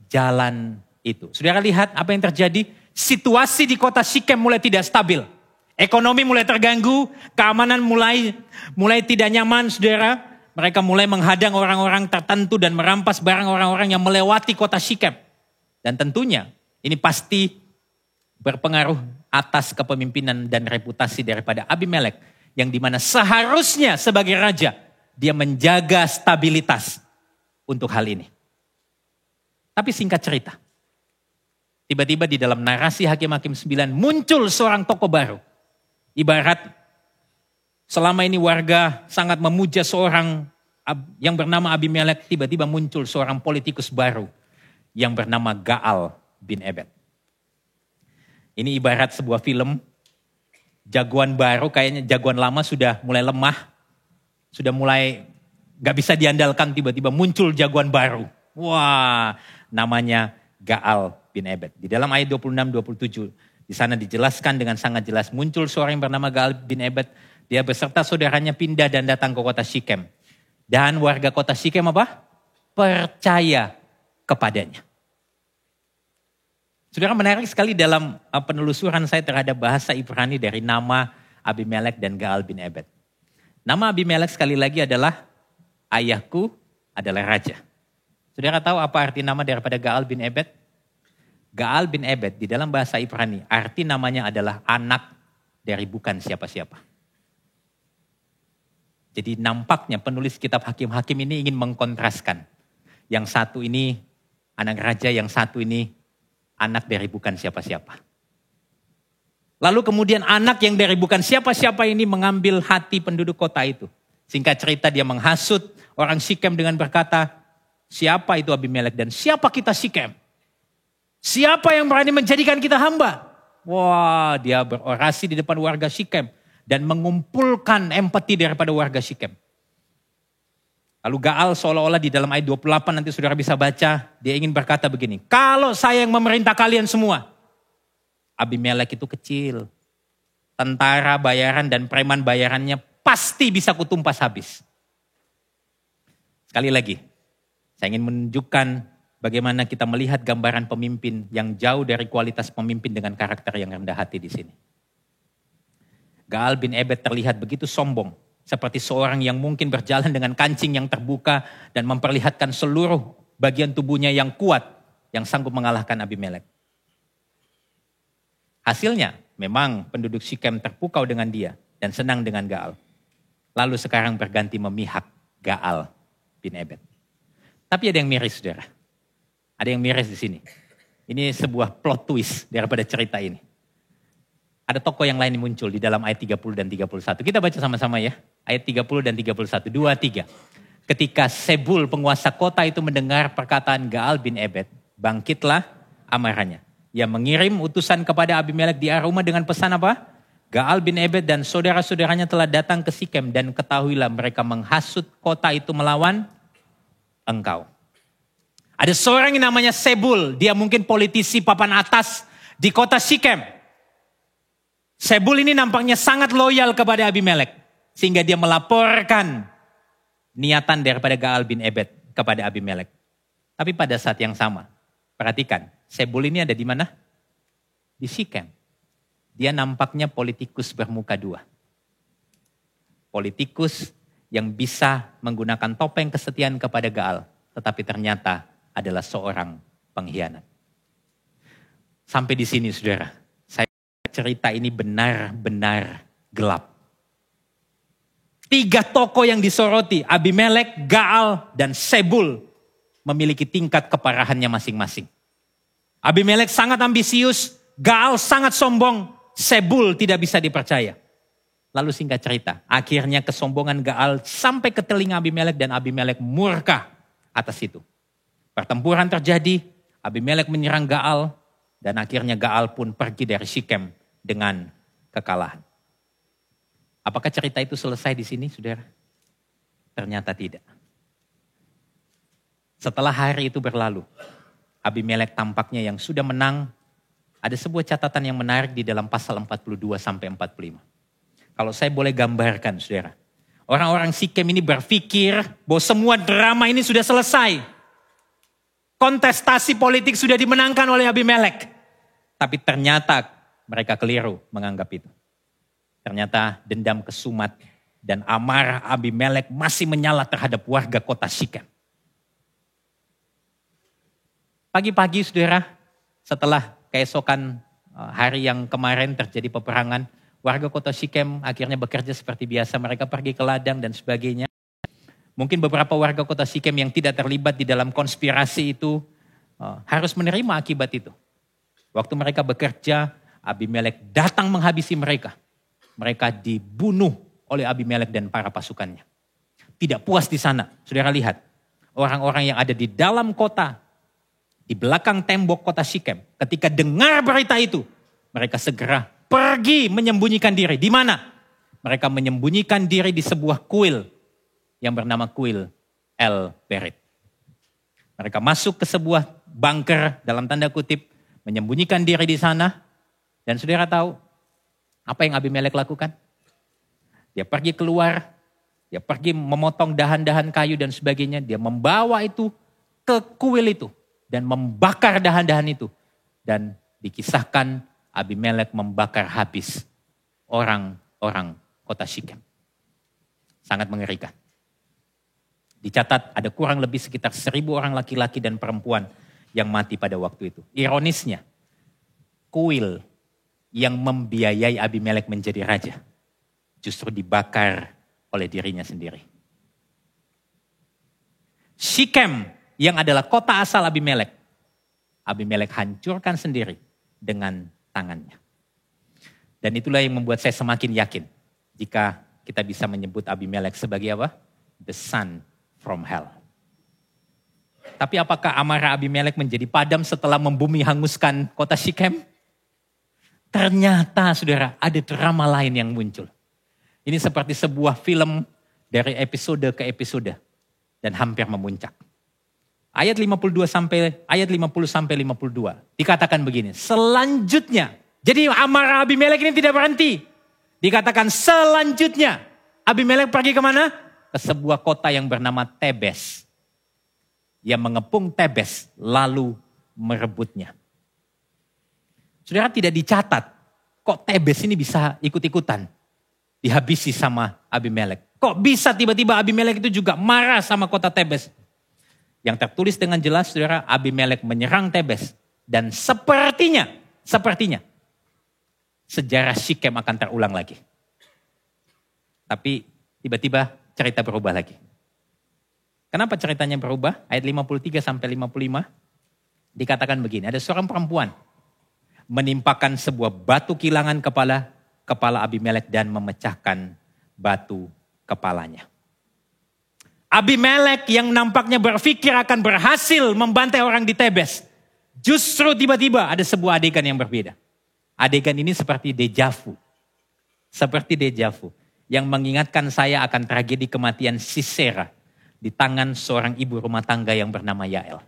jalan itu. Saudara lihat apa yang terjadi? Situasi di kota Sikem mulai tidak stabil. Ekonomi mulai terganggu, keamanan mulai tidak nyaman, saudara. Mereka mulai menghadang orang-orang tertentu dan merampas barang orang-orang yang melewati kota Sikem. Dan tentunya ini pasti berpengaruh atas kepemimpinan dan reputasi daripada Abimelek. Yang dimana seharusnya sebagai raja, dia menjaga stabilitas untuk hal ini. Tapi singkat cerita, tiba-tiba di dalam narasi Hakim-Hakim 9 muncul seorang tokoh baru. Ibarat selama ini warga sangat memuja seorang yang bernama Abimelek, tiba-tiba muncul seorang politikus baru yang bernama Gaal bin Ebed. Ini ibarat sebuah film, jagoan baru kayaknya jagoan lama sudah mulai lemah, sudah mulai gak bisa diandalkan, tiba-tiba muncul jagoan baru. Wah, namanya Gaal bin Ebed. Di dalam ayat 26-27, di sana dijelaskan dengan sangat jelas, muncul seorang yang bernama Gaal bin Ebed. Dia beserta saudaranya pindah dan datang ke kota Sikem. Dan warga kota Sikem apa? Percaya kepadanya. Saudara, menarik sekali dalam penelusuran saya terhadap bahasa Ibrani dari nama Abimelek dan Gaal bin Ebed. Nama Abimelek sekali lagi adalah ayahku adalah raja. Saudara tahu apa arti nama daripada Gaal bin Ebed? Gaal bin Ebed di dalam bahasa Ibrani, arti namanya adalah anak dari bukan siapa-siapa. Jadi nampaknya penulis kitab Hakim-Hakim ini ingin mengkontraskan. Yang satu ini anak raja, yang satu ini anak dari bukan siapa-siapa. Lalu kemudian anak yang dari bukan siapa-siapa ini mengambil hati penduduk kota itu. Singkat cerita dia menghasut orang Sikem dengan berkata, siapa itu Abimelek dan siapa kita Sikem? Siapa yang berani menjadikan kita hamba? Wah, dia berorasi di depan warga Sikem dan mengumpulkan empati daripada warga Sikem. Lalu Gaal seolah-olah di dalam ayat 28 nanti saudara bisa baca, dia ingin berkata begini, kalau saya yang memerintah kalian semua, Abimelek itu kecil. Tentara bayaran dan preman bayarannya pasti bisa kutumpas habis. Sekali lagi, saya ingin menunjukkan bagaimana kita melihat gambaran pemimpin yang jauh dari kualitas pemimpin dengan karakter yang rendah hati di sini. Gaal bin Ebed terlihat begitu sombong, seperti seorang yang mungkin berjalan dengan kancing yang terbuka dan memperlihatkan seluruh bagian tubuhnya yang kuat, yang sanggup mengalahkan Abimelek. Hasilnya, memang penduduk Sikem terpukau dengan dia dan senang dengan Gaal. Lalu sekarang berganti memihak Gaal bin Ebed. Tapi ada yang miris, saudara. Ada yang miris di sini. Ini sebuah plot twist daripada cerita ini. Ada tokoh yang lain yang muncul di dalam ayat 30 dan 31. Kita baca sama-sama ya. Ayat 30 dan 31. 2, 3. Ketika Sebul penguasa kota itu mendengar perkataan Gaal bin Ebed, bangkitlah amarahnya. Ia mengirim utusan kepada Abimelek di Aruma dengan pesan apa? Gaal bin Ebed dan saudara-saudaranya telah datang ke Sikem dan ketahuilah mereka menghasut kota itu melawan engkau. Ada seorang yang namanya Sebul, dia mungkin politisi papan atas di kota Sikem. Sebul ini nampaknya sangat loyal kepada Abimelek, sehingga dia melaporkan niatan daripada Gaal bin Ebed kepada Abimelek. Tapi pada saat yang sama, perhatikan, Sebul ini ada di mana? Di Sikem. Dia nampaknya politikus bermuka dua. Politikus yang bisa menggunakan topeng kesetiaan kepada Gaal, tetapi ternyata adalah seorang pengkhianat. Sampai di sini saudara, saya cerita ini benar-benar gelap. 3 tokoh yang disoroti, Abimelek, Gaal, dan Sebul, memiliki tingkat keparahannya masing-masing. Abimelek sangat ambisius, Gaal sangat sombong, Sebul tidak bisa dipercaya. Lalu singkat cerita, akhirnya kesombongan Gaal sampai ke telinga Abimelek dan Abimelek murka atas itu. Pertempuran terjadi, Abimelek menyerang Gaal, dan akhirnya Gaal pun pergi dari Sikem dengan kekalahan. Apakah cerita itu selesai di sini, saudara? Ternyata tidak. Setelah hari itu berlalu, Abimelek tampaknya yang sudah menang. Ada sebuah catatan yang menarik di dalam pasal 42 sampai 45. Kalau saya boleh gambarkan, saudara. Orang-orang Sikem ini berpikir bahwa semua drama ini sudah selesai. Kontestasi politik sudah dimenangkan oleh Abimelek. Tapi ternyata mereka keliru menganggap itu. Ternyata dendam kesumat dan amarah Abimelek masih menyala terhadap warga kota Sikem. Pagi-pagi saudara, setelah keesokan hari yang kemarin terjadi peperangan, warga kota Sikem akhirnya bekerja seperti biasa. Mereka pergi ke ladang dan sebagainya. Mungkin beberapa warga kota Sikem yang tidak terlibat di dalam konspirasi itu harus menerima akibat itu. Waktu mereka bekerja, Abimelek datang menghabisi mereka. Mereka dibunuh oleh Abimelek dan para pasukannya. Tidak puas di sana, saudara lihat. Orang-orang yang ada di dalam kota, di belakang tembok kota Sikem, ketika dengar berita itu, mereka segera pergi menyembunyikan diri. Di mana? Mereka menyembunyikan diri di sebuah kuil yang bernama kuil El Berit. Mereka masuk ke sebuah bunker dalam tanda kutip, menyembunyikan diri di sana. Dan saudara tahu, apa yang Abimelek lakukan? Dia pergi keluar, dia pergi memotong dahan-dahan kayu dan sebagainya. Dia membawa itu ke kuil itu dan membakar dahan-dahan itu. Dan dikisahkan Abimelek membakar habis orang-orang kota Sikem. Sangat mengerikan. Dicatat ada kurang lebih sekitar 1.000 orang laki-laki dan perempuan yang mati pada waktu itu. Ironisnya, kuil yang membiayai Abimelek menjadi raja, justru dibakar oleh dirinya sendiri. Sikem yang adalah kota asal Abimelek, Abimelek hancurkan sendiri dengan tangannya. Dan itulah yang membuat saya semakin yakin jika kita bisa menyebut Abimelek sebagai apa? The son from hell. Tapi apakah amarah Abimelek menjadi padam setelah membumi hanguskan kota Sikem? Ternyata saudara ada drama lain yang muncul. Ini seperti sebuah film dari episode ke episode dan hampir memuncak. Ayat 50 sampai 52 dikatakan begini. Selanjutnya, jadi amarah Abimelek ini tidak berhenti. Dikatakan selanjutnya Abimelek pergi kemana? Ke sebuah kota yang bernama Tebes. Ia mengepung Tebes lalu merebutnya. Saudara tidak dicatat, kok Tebes ini bisa ikut-ikutan dihabisi sama Abimelek. Kok bisa tiba-tiba Abimelek itu juga marah sama kota Tebes. Yang tertulis dengan jelas saudara, Abimelek menyerang Tebes. Dan sepertinya sejarah Sikem akan terulang lagi. Tapi tiba-tiba cerita berubah lagi. Kenapa ceritanya berubah? Ayat 53 sampai 55 dikatakan begini, ada seorang perempuan menimpakan sebuah batu kilangan kepala Abimelek dan memecahkan batu kepalanya. Abimelek yang nampaknya berpikir akan berhasil membantai orang di Tebes. Justru tiba-tiba ada sebuah adegan yang berbeda. Adegan ini seperti dejavu. Seperti dejavu. Yang mengingatkan saya akan tragedi kematian Sisera di tangan seorang ibu rumah tangga yang bernama Yael.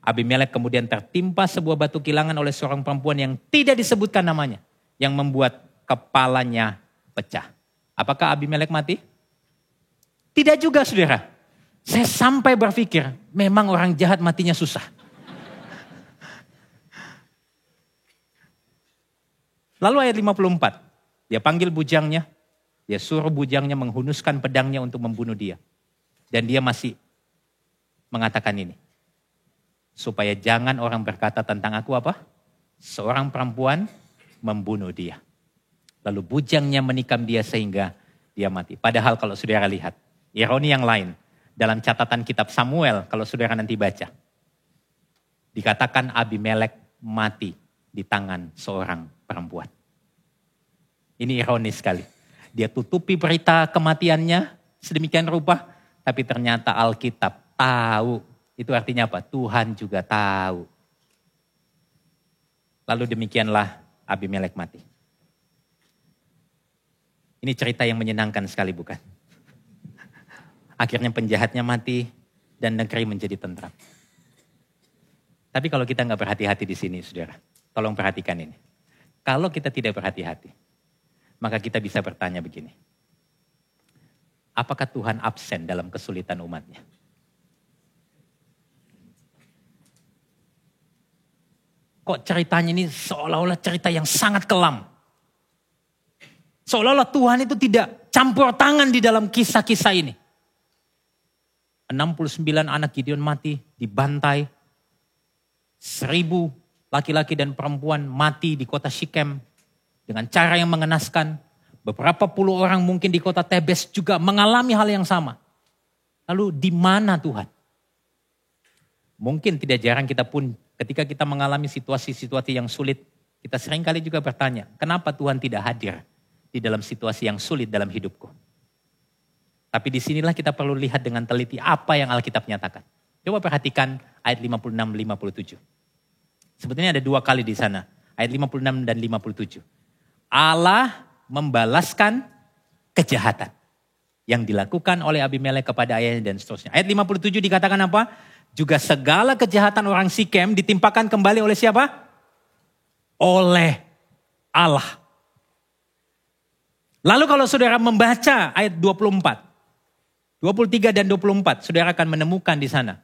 Abimelek kemudian tertimpa sebuah batu kilangan oleh seorang perempuan yang tidak disebutkan namanya. Yang membuat kepalanya pecah. Apakah Abimelek mati? Tidak juga, saudara. Saya sampai berpikir, memang orang jahat matinya susah. Lalu ayat 54, dia panggil bujangnya, dia suruh bujangnya menghunuskan pedangnya untuk membunuh dia. Dan dia masih mengatakan ini. Supaya jangan orang berkata tentang aku apa? Seorang perempuan membunuh dia. Lalu bujangnya menikam dia sehingga dia mati. Padahal kalau saudara lihat, ironi yang lain. Dalam catatan kitab Samuel, kalau saudara nanti baca. Dikatakan Abimelek mati di tangan seorang perempuan. Ini ironis sekali. Dia tutupi berita kematiannya sedemikian rupa. Tapi ternyata Alkitab tahu. Itu artinya apa? Tuhan juga tahu. Lalu demikianlah Abimelek mati. Ini cerita yang menyenangkan sekali, bukan? Akhirnya penjahatnya mati dan negeri menjadi tentram. Tapi kalau kita nggak berhati-hati di sini, saudara, tolong perhatikan ini. Kalau kita tidak berhati-hati, maka kita bisa bertanya begini. Apakah Tuhan absen dalam kesulitan umatnya? Kok ceritanya ini seolah-olah cerita yang sangat kelam. Seolah-olah Tuhan itu tidak campur tangan di dalam kisah-kisah ini. 69 anak Gideon mati, dibantai. 1000 laki-laki dan perempuan mati di kota Shikem dengan cara yang mengenaskan. Beberapa puluh orang mungkin di kota Tebes juga mengalami hal yang sama. Lalu di mana Tuhan? Mungkin tidak jarang kita pun ketika kita mengalami situasi-situasi yang sulit, kita seringkali juga bertanya, kenapa Tuhan tidak hadir di dalam situasi yang sulit dalam hidupku? Tapi disinilah kita perlu lihat dengan teliti apa yang Alkitab nyatakan. Coba perhatikan ayat 56-57. Sebetulnya ada 2 kali di sana, ayat 56 dan 57. Allah membalaskan kejahatan yang dilakukan oleh Abimelek kepada ayahnya dan seterusnya. Ayat 57 dikatakan apa? Juga segala kejahatan orang Sikem ditimpakan kembali oleh siapa? Oleh Allah. Lalu kalau saudara membaca ayat 24, 23 dan 24, saudara akan menemukan di sana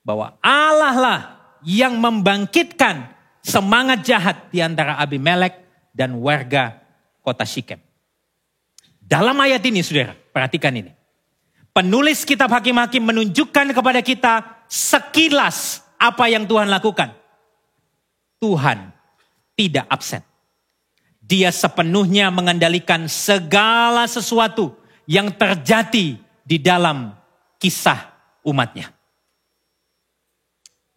bahwa Allah lah yang membangkitkan semangat jahat di antara Abimelek dan warga kota Sikem. Dalam ayat ini saudara, perhatikan ini. Penulis kitab Hakim-Hakim menunjukkan kepada kita sekilas apa yang Tuhan lakukan. Tuhan tidak absen. Dia sepenuhnya mengendalikan segala sesuatu yang terjadi di dalam kisah umatnya.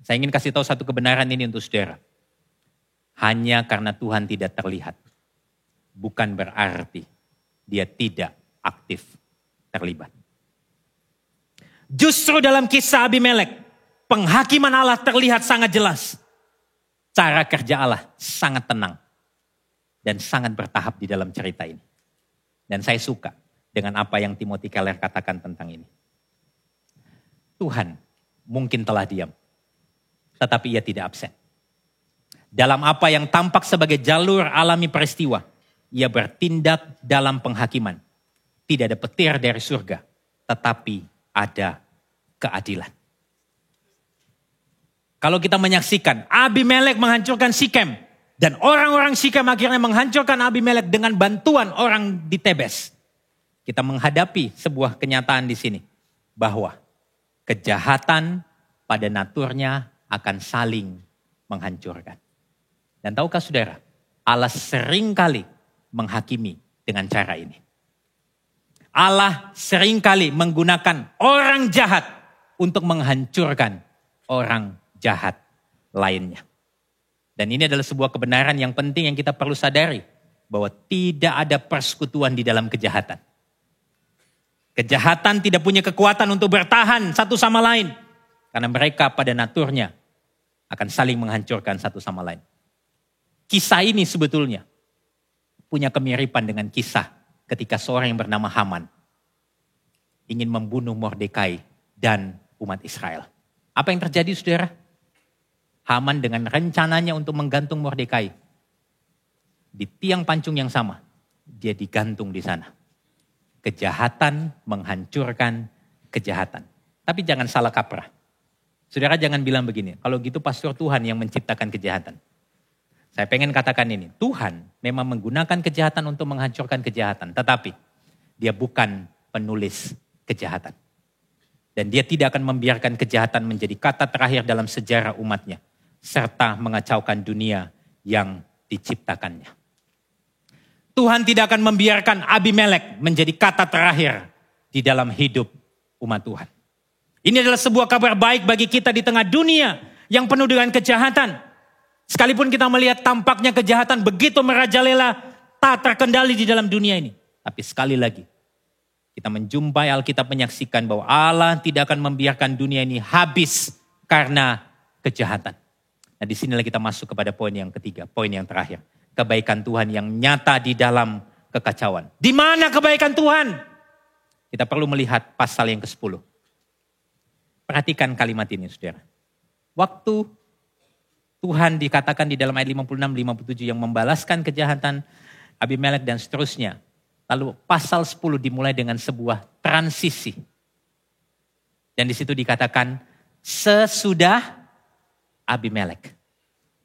Saya ingin kasih tahu satu kebenaran ini untuk saudara. Hanya karena Tuhan tidak terlihat, bukan berarti dia tidak aktif terlibat. Justru dalam kisah Abimelek, penghakiman Allah terlihat sangat jelas. Cara kerja Allah sangat tenang dan sangat bertahap di dalam cerita ini. Dan saya suka dengan apa yang Timothy Keller katakan tentang ini. Tuhan mungkin telah diam, tetapi ia tidak absen. Dalam apa yang tampak sebagai jalur alami peristiwa, ia bertindak dalam penghakiman. Tidak ada petir dari surga, tetapi ada keadilan. Kalau kita menyaksikan Abimelek menghancurkan Sikem dan orang-orang Sikem akhirnya menghancurkan Abimelek dengan bantuan orang di Tebes. Kita menghadapi sebuah kenyataan di sini bahwa kejahatan pada naturnya akan saling menghancurkan. Dan tahukah saudara, Allah seringkali menghakimi dengan cara ini. Allah seringkali menggunakan orang jahat untuk menghancurkan orang jahat lainnya. Dan ini adalah sebuah kebenaran yang penting yang kita perlu sadari. Bahwa tidak ada persekutuan di dalam kejahatan. Kejahatan tidak punya kekuatan untuk bertahan satu sama lain. Karena mereka pada naturnya akan saling menghancurkan satu sama lain. Kisah ini sebetulnya punya kemiripan dengan kisah ketika seorang yang bernama Haman ingin membunuh Mordekai dan umat Israel. Apa yang terjadi, saudara? Haman dengan rencananya untuk menggantung Mordekai di tiang pancung yang sama, dia digantung di sana. Kejahatan menghancurkan kejahatan. Tapi jangan salah kaprah. Saudara jangan bilang begini, kalau gitu pastor Tuhan yang menciptakan kejahatan. Saya pengen katakan ini, Tuhan memang menggunakan kejahatan untuk menghancurkan kejahatan. Tetapi dia bukan penulis kejahatan. Dan dia tidak akan membiarkan kejahatan menjadi kata terakhir dalam sejarah umatnya. Serta mengacaukan dunia yang diciptakannya. Tuhan tidak akan membiarkan Abimelek menjadi kata terakhir di dalam hidup umat Tuhan. Ini adalah sebuah kabar baik bagi kita di tengah dunia yang penuh dengan kejahatan. Sekalipun kita melihat tampaknya kejahatan begitu merajalela, tak terkendali di dalam dunia ini. Tapi sekali lagi, kita menjumpai Alkitab menyaksikan bahwa Allah tidak akan membiarkan dunia ini habis karena kejahatan. Nah, disinilah kita masuk kepada poin yang ketiga, poin yang terakhir. Kebaikan Tuhan yang nyata di dalam kekacauan. Di mana kebaikan Tuhan? Kita perlu melihat pasal yang ke-10. Perhatikan kalimat ini, saudara. Waktu Tuhan dikatakan di dalam ayat 56-57 yang membalaskan kejahatan Abimelek dan seterusnya. Lalu pasal 10 dimulai dengan sebuah transisi. Dan di situ dikatakan sesudah Abimelek.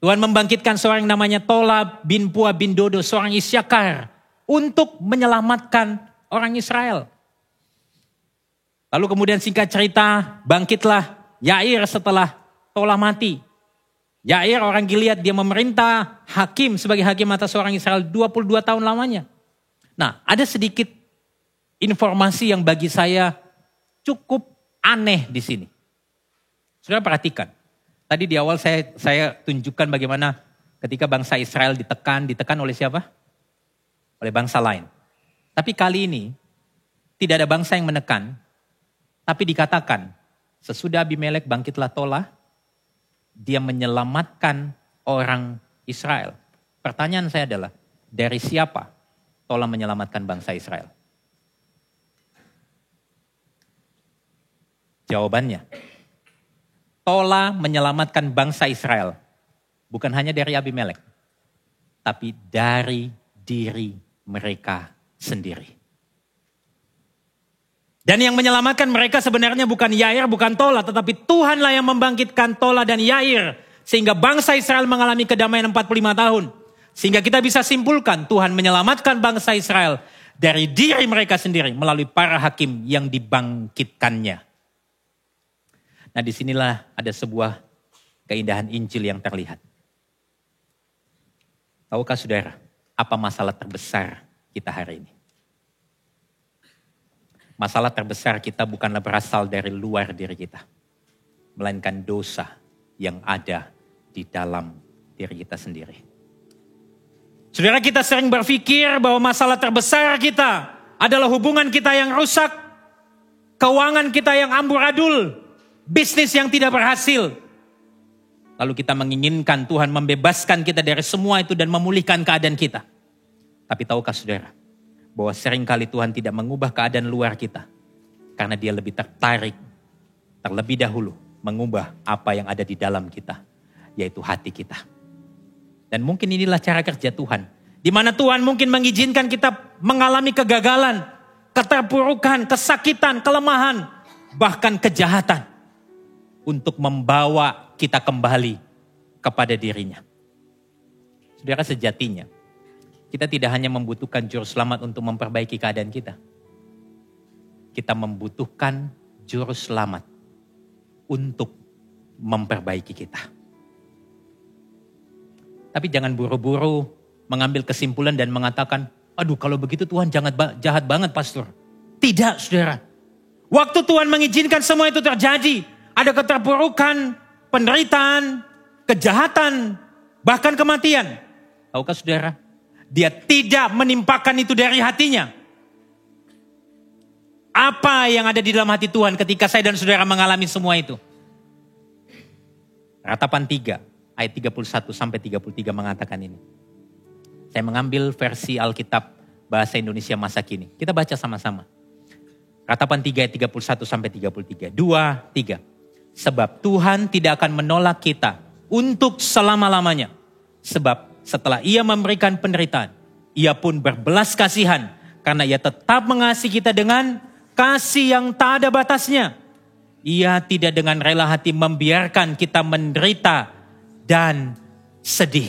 Tuhan membangkitkan seorang yang namanya Tola bin Pua bin Dodo, seorang Isyakar, untuk menyelamatkan orang Israel. Lalu kemudian singkat cerita, bangkitlah Yair setelah Tola mati. Yair orang Gilead, dia memerintah hakim sebagai hakim atas orang Israel 22 tahun lamanya. Nah, ada sedikit informasi yang bagi saya cukup aneh di sini. Saudara perhatikan. Tadi di awal saya tunjukkan bagaimana ketika bangsa Israel ditekan oleh siapa? Oleh bangsa lain. Tapi kali ini tidak ada bangsa yang menekan, tapi dikatakan sesudah Abimelek bangkitlah Tola, dia menyelamatkan orang Israel. Pertanyaan saya adalah, dari siapa Tola menyelamatkan bangsa Israel? Jawabannya, Tola menyelamatkan bangsa Israel. Bukan hanya dari Abimelek. Tapi dari diri mereka sendiri. Dan yang menyelamatkan mereka sebenarnya bukan Yair, bukan Tola. Tetapi Tuhanlah yang membangkitkan Tola dan Yair. Sehingga bangsa Israel mengalami kedamaian 45 tahun. Sehingga kita bisa simpulkan Tuhan menyelamatkan bangsa Israel dari diri mereka sendiri melalui para hakim yang dibangkitkannya. Nah, disinilah ada sebuah keindahan Injil yang terlihat. Tahukah saudara, apa masalah terbesar kita hari ini? Masalah terbesar kita bukanlah berasal dari luar diri kita. Melainkan dosa yang ada di dalam diri kita sendiri. Saudara, kita sering berpikir bahwa masalah terbesar kita adalah hubungan kita yang rusak, keuangan kita yang amburadul, bisnis yang tidak berhasil. Lalu kita menginginkan Tuhan membebaskan kita dari semua itu dan memulihkan keadaan kita. Tapi tahukah saudara, bahwa seringkali Tuhan tidak mengubah keadaan luar kita. Karena dia lebih tertarik, terlebih dahulu mengubah apa yang ada di dalam kita. Yaitu hati kita. Dan mungkin inilah cara kerja Tuhan. Di mana Tuhan mungkin mengizinkan kita mengalami kegagalan, keterpurukan, kesakitan, kelemahan, bahkan kejahatan. Untuk membawa kita kembali kepada dirinya. Saudara, sejatinya kita tidak hanya membutuhkan juru selamat untuk memperbaiki keadaan kita. Kita membutuhkan juru selamat untuk memperbaiki kita. Tapi jangan buru-buru mengambil kesimpulan dan mengatakan, aduh kalau begitu Tuhan jahat banget pastor. Tidak, saudara. Waktu Tuhan mengizinkan semua itu terjadi, ada keterpurukan, penderitaan, kejahatan, bahkan kematian. Tahukah saudara? Dia tidak menimpakan itu dari hatinya. Apa yang ada di dalam hati Tuhan ketika saya dan saudara mengalami semua itu? Ratapan 3 ayat 31 sampai 33 mengatakan ini. Saya mengambil versi Alkitab bahasa Indonesia masa kini. Kita baca sama-sama. Ratapan 3 ayat 31 sampai 33. 2, 3. Sebab Tuhan tidak akan menolak kita untuk selama-lamanya. Sebab setelah Ia memberikan penderitaan, Ia pun berbelas kasihan karena Ia tetap mengasihi kita dengan kasih yang tak ada batasnya. Ia tidak dengan rela hati membiarkan kita menderita dan sedih.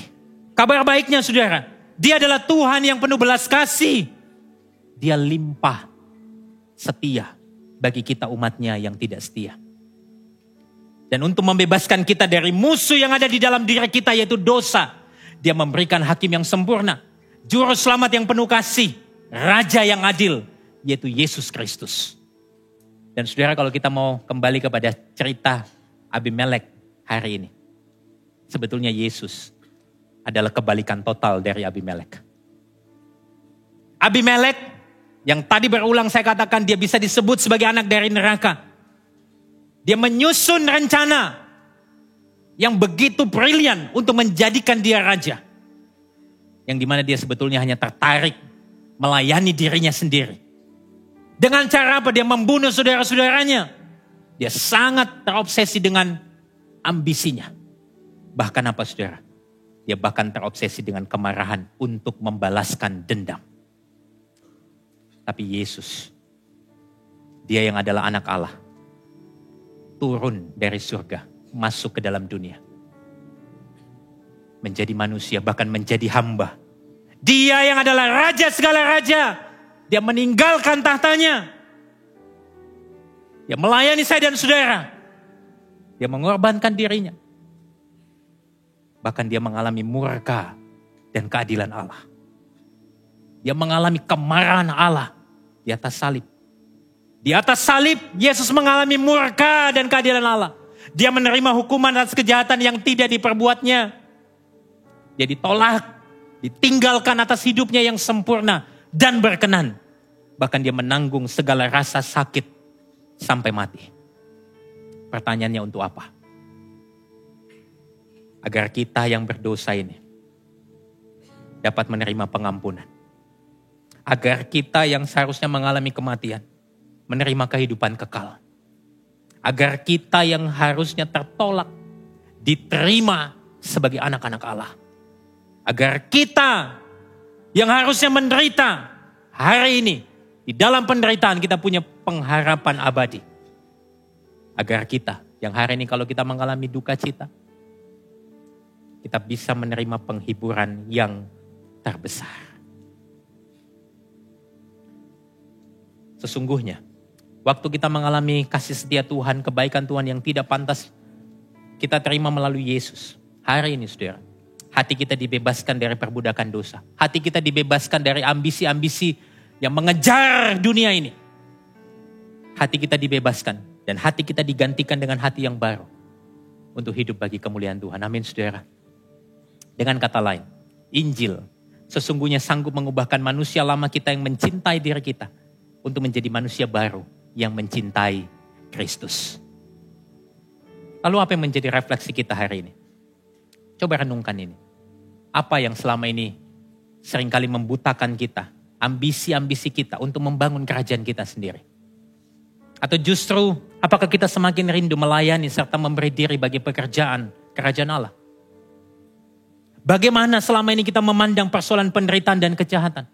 Kabar baiknya saudara, Dia adalah Tuhan yang penuh belas kasih. Dia limpah setia bagi kita umatnya yang tidak setia. Dan untuk membebaskan kita dari musuh yang ada di dalam diri kita yaitu dosa, Dia memberikan hakim yang sempurna, juru selamat yang penuh kasih, Raja yang adil, yaitu Yesus Kristus. Dan saudara, kalau kita mau kembali kepada cerita Abimelek hari ini, sebetulnya Yesus adalah kebalikan total dari Abimelek. Abimelek yang tadi berulang saya katakan dia bisa disebut sebagai anak dari neraka. Dia menyusun rencana yang begitu brilian untuk menjadikan dia raja. Yang dimana dia sebetulnya hanya tertarik melayani dirinya sendiri. Dengan cara apa? Dia membunuh saudara-saudaranya. Dia sangat terobsesi dengan ambisinya. Bahkan apa saudara? Dia bahkan terobsesi dengan kemarahan untuk membalaskan dendam. Tapi Yesus, Dia yang adalah anak Allah, turun dari surga, masuk ke dalam dunia. Menjadi manusia, bahkan menjadi hamba. Dia yang adalah raja segala raja. Dia meninggalkan tahtanya. Dia melayani saya dan saudara. Dia mengorbankan dirinya. Bahkan dia mengalami murka dan keadilan Allah. Dia mengalami kemarahan Allah di atas salib. Di atas salib, Yesus mengalami murka dan keadilan Allah. Dia menerima hukuman atas kejahatan yang tidak diperbuatnya. Dia ditolak, ditinggalkan atas hidupnya yang sempurna dan berkenan. Bahkan dia menanggung segala rasa sakit sampai mati. Pertanyaannya untuk apa? Agar kita yang berdosa ini dapat menerima pengampunan. Agar kita yang seharusnya mengalami kematian menerima kehidupan kekal. Agar kita yang harusnya tertolak diterima sebagai anak-anak Allah. Agar kita yang harusnya menderita hari ini, di dalam penderitaan kita punya pengharapan abadi. Agar kita yang hari ini kalau kita mengalami duka cita, kita bisa menerima penghiburan yang terbesar. Sesungguhnya, waktu kita mengalami kasih setia Tuhan, kebaikan Tuhan yang tidak pantas kita terima melalui Yesus. Hari ini saudara, hati kita dibebaskan dari perbudakan dosa. Hati kita dibebaskan dari ambisi-ambisi yang mengejar dunia ini. Hati kita dibebaskan dan hati kita digantikan dengan hati yang baru untuk hidup bagi kemuliaan Tuhan. Amin saudara. Dengan kata lain, Injil sesungguhnya sanggup mengubahkan manusia lama kita yang mencintai diri kita untuk menjadi manusia baru yang mencintai Kristus. Lalu apa yang menjadi refleksi kita hari ini? Coba renungkan ini. Apa yang selama ini seringkali membutakan kita, ambisi-ambisi kita untuk membangun kerajaan kita sendiri? Atau justru apakah kita semakin rindu melayani serta memberi diri bagi pekerjaan kerajaan Allah? Bagaimana selama ini kita memandang persoalan penderitaan dan kejahatan?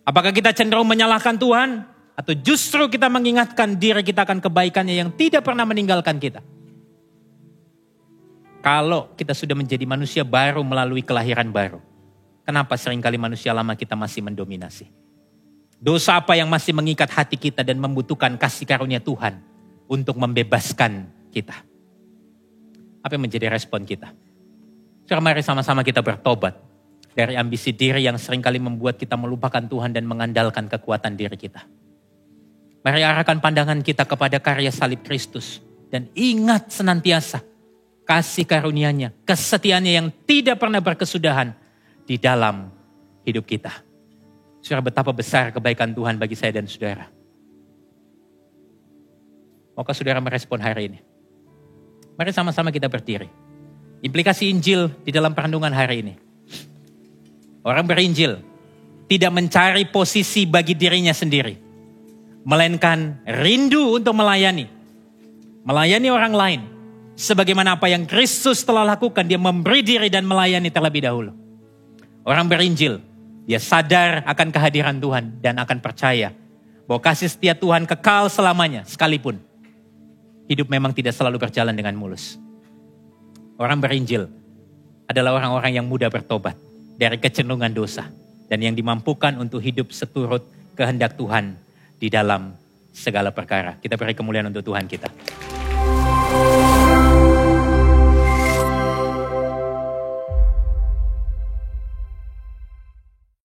Apakah kita cenderung menyalahkan Tuhan? Atau justru kita mengingatkan diri kita akan kebaikannya yang tidak pernah meninggalkan kita? Kalau kita sudah menjadi manusia baru melalui kelahiran baru, kenapa seringkali manusia lama kita masih mendominasi? Dosa apa yang masih mengikat hati kita dan membutuhkan kasih karunia Tuhan untuk membebaskan kita? Apa yang menjadi respon kita? Sekarang mari sama-sama kita bertobat dari ambisi diri yang seringkali membuat kita melupakan Tuhan dan mengandalkan kekuatan diri kita. Mari arahkan pandangan kita kepada karya salib Kristus dan ingat senantiasa kasih karunia-Nya, kesetiaannya yang tidak pernah berkesudahan di dalam hidup kita. Saudara, betapa besar kebaikan Tuhan bagi saya dan saudara. Maukah saudara merespon hari ini? Mari sama-sama kita berdiri. Implikasi Injil di dalam perenungan hari ini. Orang berinjil tidak mencari posisi bagi dirinya sendiri, melainkan rindu untuk melayani orang lain. Sebagaimana apa yang Kristus telah lakukan, dia memberi diri dan melayani terlebih dahulu. Orang berinjil, dia sadar akan kehadiran Tuhan dan akan percaya bahwa kasih setia Tuhan kekal selamanya, sekalipun hidup memang tidak selalu berjalan dengan mulus. Orang berinjil adalah orang-orang yang mudah bertobat dari kecenderungan dosa dan yang dimampukan untuk hidup seturut kehendak Tuhan di dalam segala perkara. Kita beri kemuliaan untuk Tuhan kita.